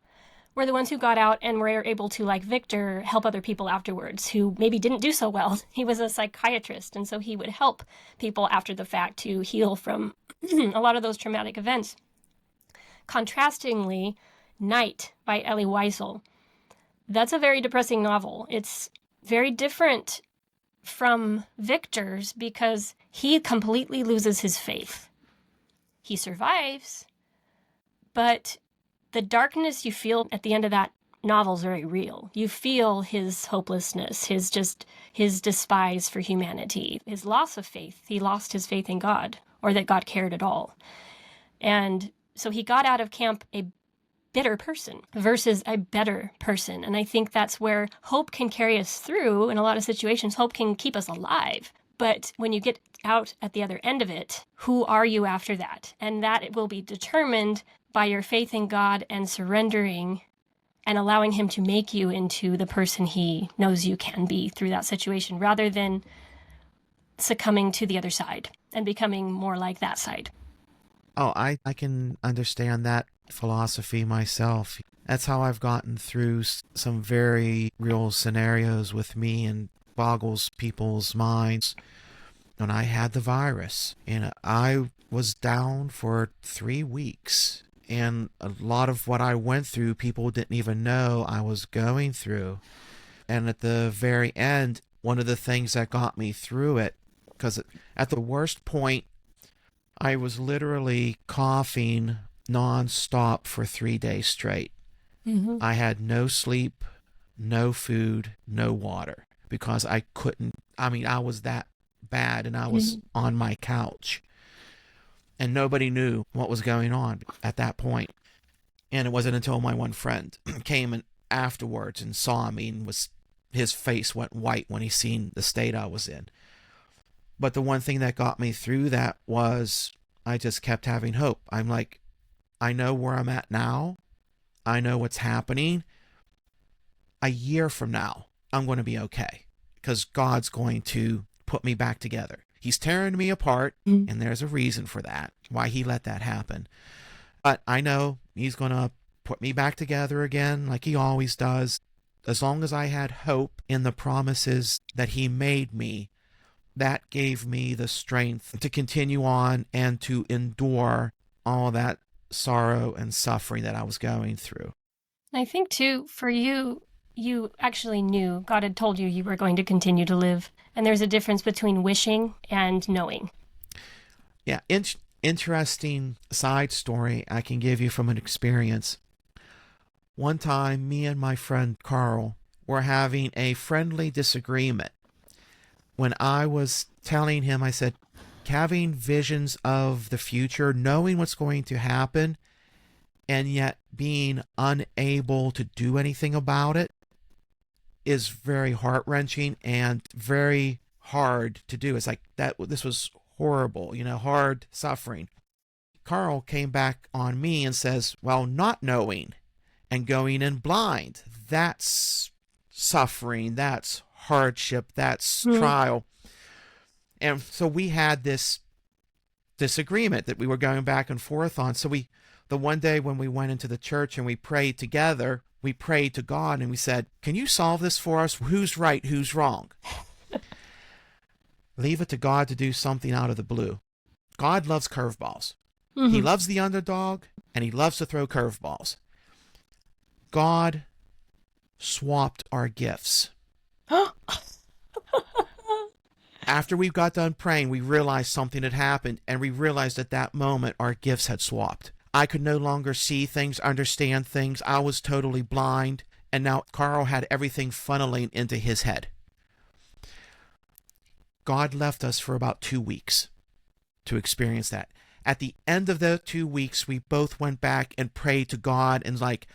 were the ones who got out and were able to, like Victor, help other people afterwards who maybe didn't do so well. He was a psychiatrist, and so he would help people after the fact to heal from a lot of those traumatic events. Contrastingly, Night by Elie Wiesel. That's a very depressing novel. It's very different from Victor's because he completely loses his faith. He survives, but the darkness you feel at the end of that novel is very real. You feel his hopelessness, his despise for humanity, his loss of faith. He lost his faith in God, or that God cared at all. And so he got out of camp a bitter person versus a better person. And I think that's where hope can carry us through. In a lot of situations, hope can keep us alive. But when you get out at the other end of it, who are you after that? And that it will be determined by your faith in God and surrendering and allowing him to make you into the person he knows you can be through that situation, rather than succumbing to the other side and becoming more like that side. Oh, I can understand that philosophy myself. That's how I've gotten through some very real scenarios with me, and boggles people's minds. When I had the virus, and I was down for 3 weeks, and a lot of what I went through, people didn't even know I was going through. And at the very end, one of the things that got me through it, because at the worst point, I was literally coughing nonstop for 3 days straight. Mm-hmm. I had no sleep, no food, no water, because I couldn't, I was that bad, and I was on my couch. And nobody knew what was going on at that point. And it wasn't until my one friend came in afterwards and saw me, and his face went white when he seen the state I was in. But the one thing that got me through that was I just kept having hope. I'm like, I know where I'm at now. I know what's happening. A year from now, I'm going to be okay, because God's going to put me back together. He's tearing me apart, and there's a reason for that, why he let that happen. But I know he's going to put me back together again, like he always does. As long as I had hope in the promises that he made me, that gave me the strength to continue on and to endure all that sorrow and suffering that I was going through. I think, too, for you, you actually knew God had told you you were going to continue to live. And there's a difference between wishing and knowing. Yeah, interesting side story I can give you from an experience. One time, me and my friend Carl were having a friendly disagreement. When I was telling him, I said, having visions of the future, knowing what's going to happen, and yet being unable to do anything about it is very heart-wrenching and very hard to do. It's like that. This was horrible, hard suffering. Carl came back on me and says, well, not knowing and going in blind, that's suffering, that's hardship, that's trial. And so we had this disagreement that we were going back and forth on. So the one day when we went into the church and we prayed together, we prayed to God and we said, can you solve this for us? Who's right? Who's wrong? leave it to God to do something out of the blue. God loves curveballs. Mm-hmm. He loves the underdog, and he loves to throw curveballs. God swapped our gifts. After we got done praying, we realized something had happened, and we realized at that moment our gifts had swapped. I could no longer see things, understand things. I was totally blind, and now Carl had everything funneling into his head. God left us for about 2 weeks to experience that. At the end of the 2 weeks, we both went back and prayed to God and like,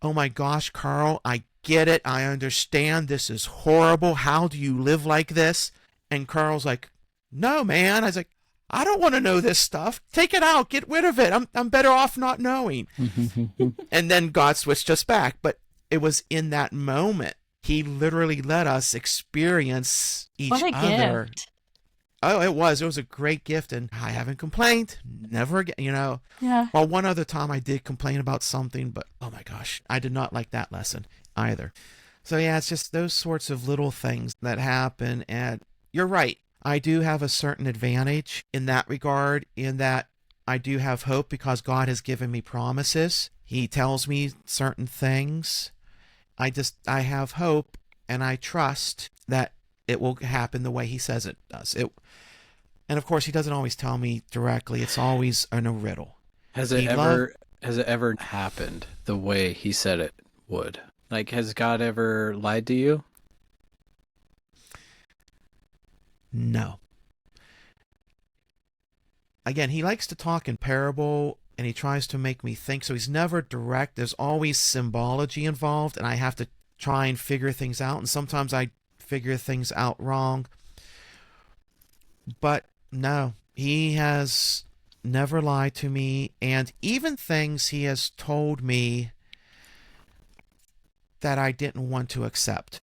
oh my gosh, Carl, I get it. I understand. This is horrible. How do you live like this? And Carl's like, no, man. I was like, I don't want to know this stuff. Take it out. Get rid of it. I'm better off not knowing. And then God switched us back. But it was in that moment. He literally let us experience each other. What a gift. Oh, it was a great gift, and I haven't complained. Never again, Yeah. Well, one other time I did complain about something, but oh my gosh, I did not like that lesson either. So yeah, it's just those sorts of little things that happen, and you're right. I do have a certain advantage in that regard, in that I do have hope because God has given me promises. He tells me certain things. I have hope, and I trust that it will happen the way he says it does. And of course, he doesn't always tell me directly. It's always in a riddle. Has it ever happened the way he said it would? Like, has God ever lied to you? No. Again, he likes to talk in parable, and he tries to make me think. So he's never direct. There's always symbology involved, and I have to try and figure things out. And sometimes I figure things out wrong. But no, he has never lied to me, and even things he has told me that I didn't want to accept,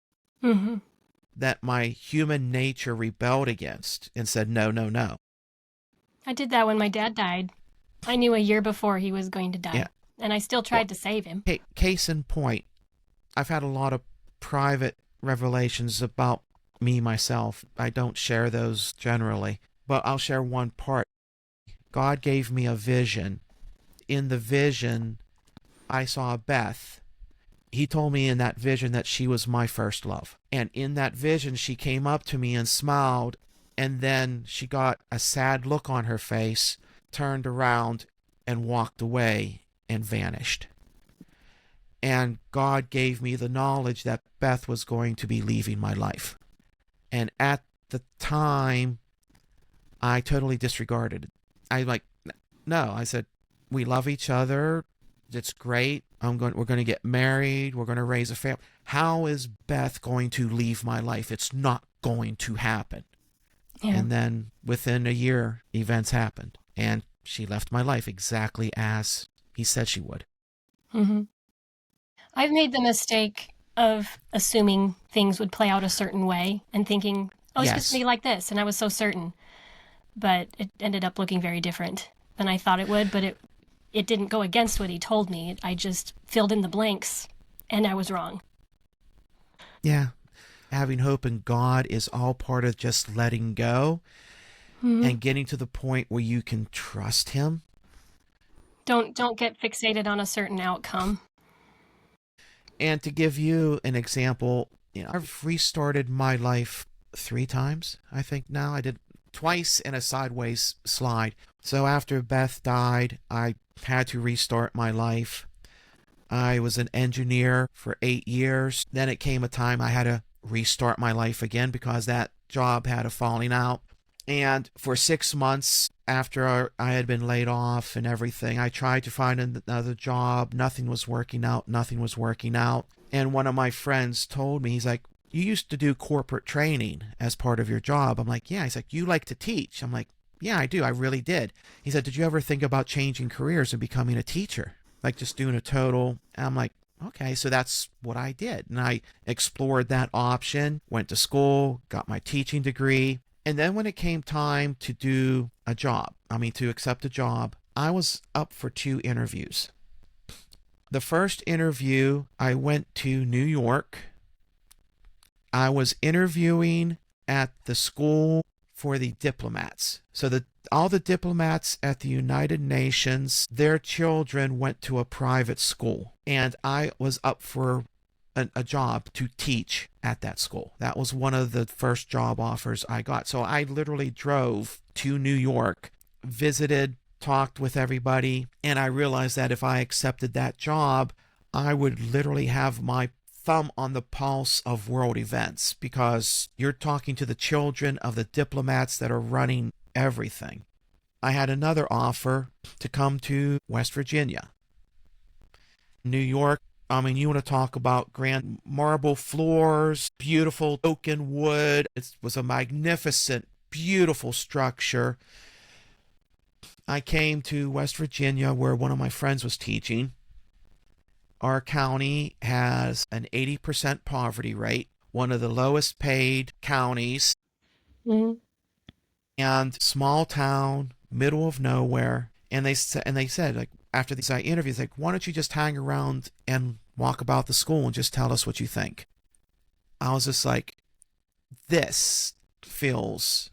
that my human nature rebelled against and said no, no, no. I did that when my dad died. I knew a year before he was going to die, and I still tried to save him. Case in point, I've had a lot of private revelations about me myself. I don't share those generally, but I'll share one part. God gave me a vision. In the vision, I saw Beth. He told me in that vision that she was my first love. And in that vision, she came up to me and smiled, and then she got a sad look on her face, turned around, and walked away and vanished. And God gave me the knowledge that Beth was going to be leaving my life. And at the time, I totally disregarded it. No. I said, we love each other. It's great. We're going to get married. We're going to raise a family. How is Beth going to leave my life? It's not going to happen. Yeah. And then within a year, events happened. And she left my life exactly as he said she would. Mm-hmm. I've made the mistake of assuming things would play out a certain way and thinking, oh, it's just going to be like this. And I was so certain. But it ended up looking very different than I thought it would. But it didn't go against what he told me. I just filled in the blanks, and I was wrong. Yeah. Having hope in God is all part of just letting go and getting to the point where you can trust him. Don't get fixated on a certain outcome. And to give you an example, I've restarted my life 3 times, I think now. I did twice in a sideways slide. So after Beth died, I had to restart my life. I was an engineer for 8 years. Then it came a time I had to restart my life again because that job had a falling out. And for 6 months after I had been laid off and everything, I tried to find another job. Nothing was working out. And one of my friends told me, he's like, you used to do corporate training as part of your job. I'm like, yeah. He's like, you like to teach. I'm like, yeah, I do. I really did. He said, did you ever think about changing careers and becoming a teacher? Like just doing a total. And I'm like, okay, so that's what I did. And I explored that option, went to school, got my teaching degree. And then when it came time to do a job, to accept a job, I was up for 2 interviews. The first interview, I went to New York. I was interviewing at the school for the diplomats. So all the diplomats at the United Nations, their children went to a private school, and I was up for a job to teach at that school. That was one of the first job offers I got. So I literally drove to New York, visited, talked with everybody, and I realized that if I accepted that job, I would literally have my thumb on the pulse of world events, because you're talking to the children of the diplomats that are running everything. I had another offer to come to West Virginia. New York, I mean, you want to talk about grand marble floors, beautiful oaken wood. It was a magnificent, beautiful structure. I came to West Virginia where one of my friends was teaching. Our county has an 80% poverty rate, one of the lowest paid counties, and small town, middle of nowhere. And they said, like, after these interviews, like, why don't you just hang around and walk about the school and just tell us what you think? I was just like, this feels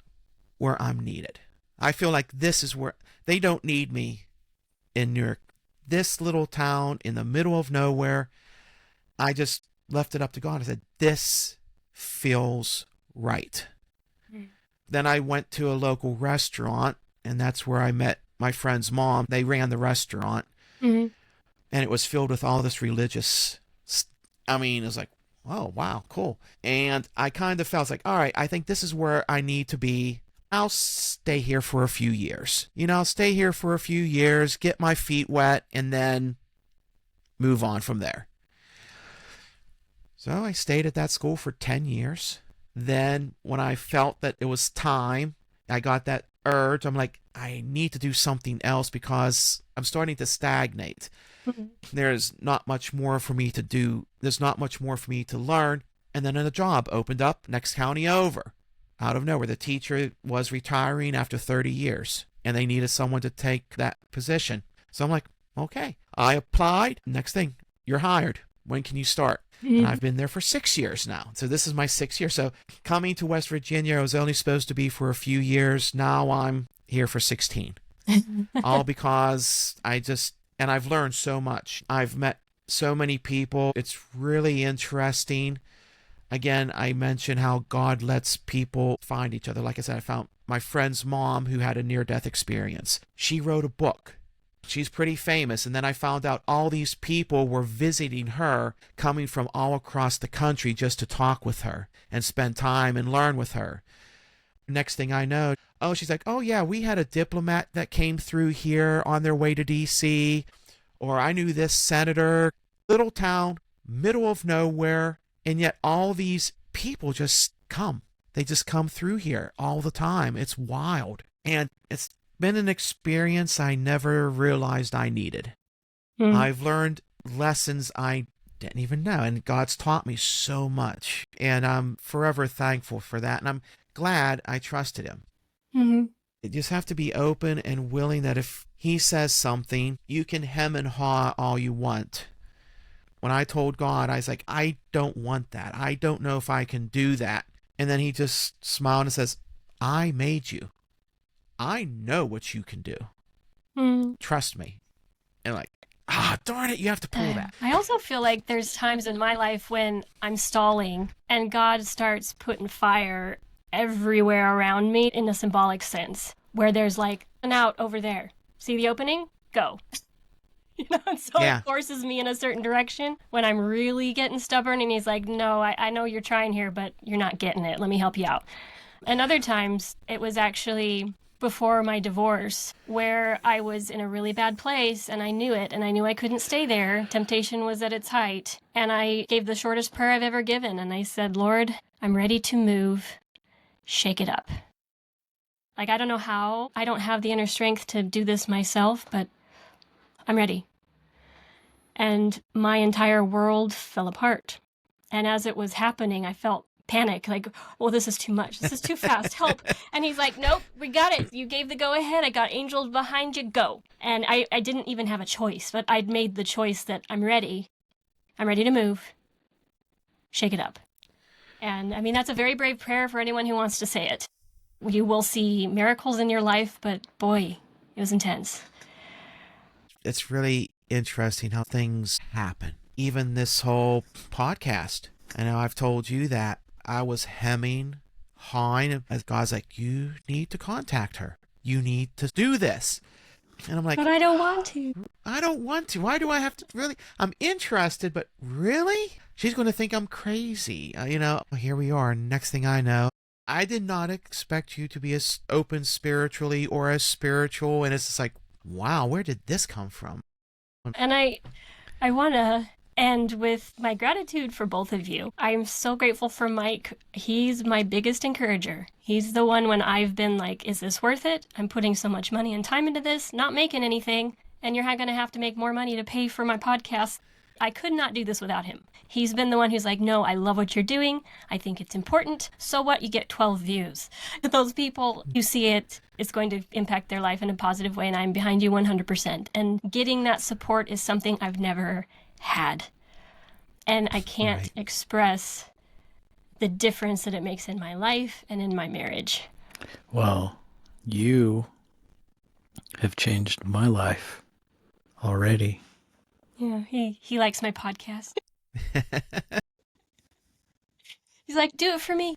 where I'm needed. I feel like this is where they don't need me in New York. This little town in the middle of nowhere, I just left it up to God. I said, this feels right. Then I went to a local restaurant, and that's where I met my friend's mom. They ran the restaurant, and it was filled with all this religious, I mean, it was like, oh, wow, cool. And I kind of felt like, all right, I think this is where I need to be. I'll stay here for a few years. I'll stay here for a few years, get my feet wet, and then move on from there. So I stayed at that school for 10 years. Then when I felt that it was time, I got that urge. I'm like, I need to do something else because I'm starting to stagnate. There's not much more for me to do. There's not much more for me to learn. And then a job opened up next county over. Out of nowhere, the teacher was retiring after 30 years, and they needed someone to take that position. So I'm like, okay. I applied. Next thing, you're hired. When can you start? And I've been there for 6 years now. So this is my 6th year. So coming to West Virginia, I was only supposed to be for a few years. Now I'm here for 16. All because and I've learned so much. I've met so many people. It's really interesting. Again, I mentioned how God lets people find each other. Like I said, I found my friend's mom who had a near-death experience. She wrote a book. She's pretty famous. And then I found out all these people were visiting her, coming from all across the country just to talk with her and spend time and learn with her. Next thing I know, she's like, oh yeah, we had a diplomat that came through here on their way to D.C. Or I knew this senator. Little town, middle of nowhere. And yet all these people just come. They just come through here all the time. It's wild. And it's been an experience I never realized I needed. I've learned lessons I didn't even know. And God's taught me so much. And I'm forever thankful for that. And I'm glad I trusted him. You just have to be open and willing that if he says something, you can hem and haw all you want. When I told God, I was like, I don't want that. I don't know if I can do that. And then he just smiled and says, I made you. I know what you can do. Trust me. And like, darn it, you have to pull that. I also feel like there's times in my life when I'm stalling and God starts putting fire everywhere around me in a symbolic sense, where there's like an out over there. See the opening? Go. And so it forces me in a certain direction when I'm really getting stubborn, and he's like, no, I know you're trying here, but you're not getting it. Let me help you out. And other times it was actually before my divorce where I was in a really bad place and I knew it and I knew I couldn't stay there. Temptation was at its height. And I gave the shortest prayer I've ever given. And I said, Lord, I'm ready to move. Shake it up. Like, I don't know how. I don't have the inner strength to do this myself, but I'm ready. And my entire world fell apart. And as it was happening, I felt panic, like, well, this is too much. This is too fast. Help. And he's like, nope, we got it. You gave the go ahead. I got angels behind you. Go. And I didn't even have a choice, but I'd made the choice that I'm ready. I'm ready to move. Shake it up. And I mean, that's a very brave prayer for anyone who wants to say it. You will see miracles in your life, but boy, it was intense. It's really interesting how things happen. Even this whole podcast. I know I've told you that I was hawing, as God's like, you need to contact her. You need to do this. And I'm like, but I don't want to. I don't want to. Why do I have to really? I'm interested, but really? She's going to think I'm crazy. Here we are. Next thing I know, I did not expect you to be as open spiritually or as spiritual. And it's just like, wow, where did this come from? And I want to end with my gratitude for both of you. I'm so grateful for Mike. He's my biggest encourager. He's the one when I've been like, is this worth it? I'm putting so much money and time into this, not making anything, and you're going to have to make more money to pay for my podcast. I could not do this without him. He's been the one who's like, no, I love what you're doing. I think it's important. So what? You get 12 views. Those people, you see it, it's going to impact their life in a positive way, and I'm behind you 100%. And getting that support is something I've never had. And I can't express the difference that it makes in my life and in my marriage. Well, you have changed my life already. Yeah, he likes my podcast. He's like, do it for me.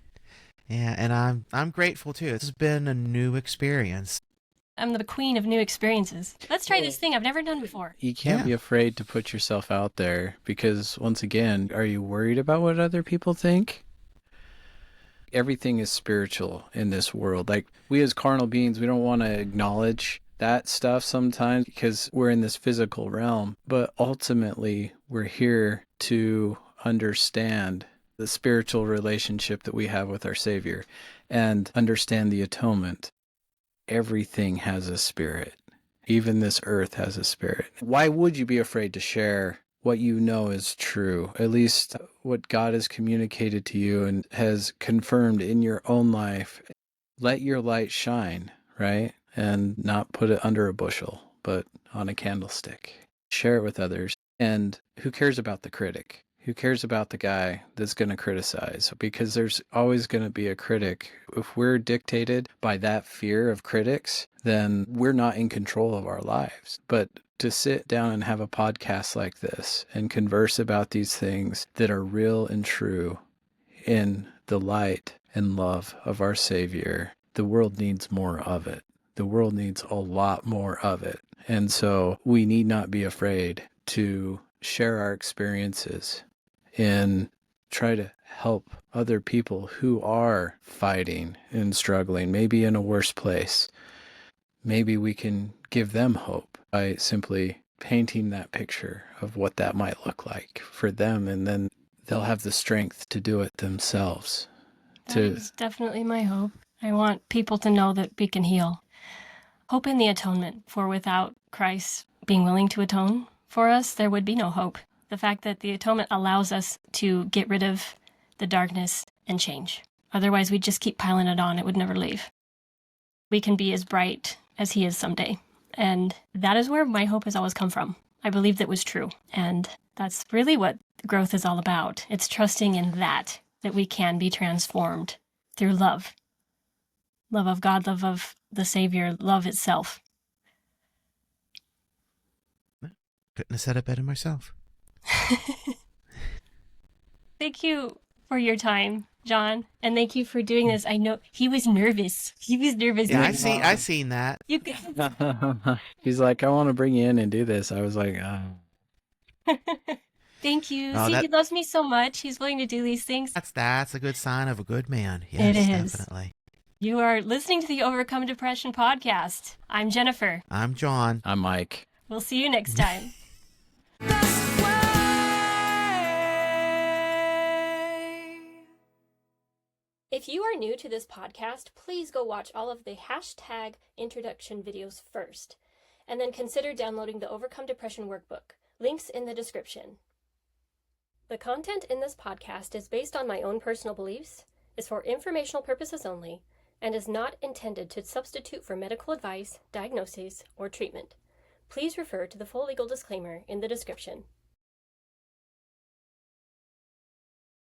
Yeah, and I'm grateful too. This has been a new experience. I'm the queen of new experiences. Let's try this thing I've never done before. You can't be afraid to put yourself out there because, once again, are you worried about what other people think? Everything is spiritual in this world. Like, we as carnal beings, we don't want to acknowledge that stuff sometimes because we're in this physical realm. But ultimately, we're here to understand the spiritual relationship that we have with our Savior and understand the atonement. Everything has a spirit. Even this earth has a spirit. Why would you be afraid to share what you know is true? At least what God has communicated to you and has confirmed in your own life. Let your light shine, right? And not put it under a bushel, but on a candlestick. Share it with others. And who cares about the critic? Who cares about the guy that's going to criticize? Because there's always going to be a critic. If we're dictated by that fear of critics, then we're not in control of our lives. But to sit down and have a podcast like this and converse about these things that are real and true in the light and love of our Savior, the world needs more of it. The world needs a lot more of it. And so we need not be afraid to share our experiences and try to help other people who are fighting and struggling, maybe in a worse place. Maybe we can give them hope by simply painting that picture of what that might look like for them, and then they'll have the strength to do it themselves. That is definitely my hope. I want people to know that we can heal. Hope in the atonement, for without Christ being willing to atone for us, there would be no hope. The fact that the atonement allows us to get rid of the darkness and change. Otherwise, we'd just keep piling it on. It would never leave. We can be as bright as he is someday. And that is where my hope has always come from. I believed that was true. And that's really what growth is all about. It's trusting in that we can be transformed through love. Love of God, love of the Savior, love itself. Couldn't have said it better myself. Thank you for your time, John, and thank you for doing this. I know he was nervous. Yeah, I seen that. He's like, I want to bring you in and do this. I was like, Thank you. He loves me so much. He's willing to do these things. That's a good sign of a good man. Yes, it is. Definitely. You are listening to the Overcome Depression podcast. I'm Jennifer. I'm John. I'm Mike. We'll see you next time. If you are new to this podcast, please go watch all of the hashtag introduction videos first, and then consider downloading the Overcome Depression workbook. Links in the description. The content in this podcast is based on my own personal beliefs, is for informational purposes only, and is not intended to substitute for medical advice, diagnosis, or treatment. Please refer to the full legal disclaimer in the description.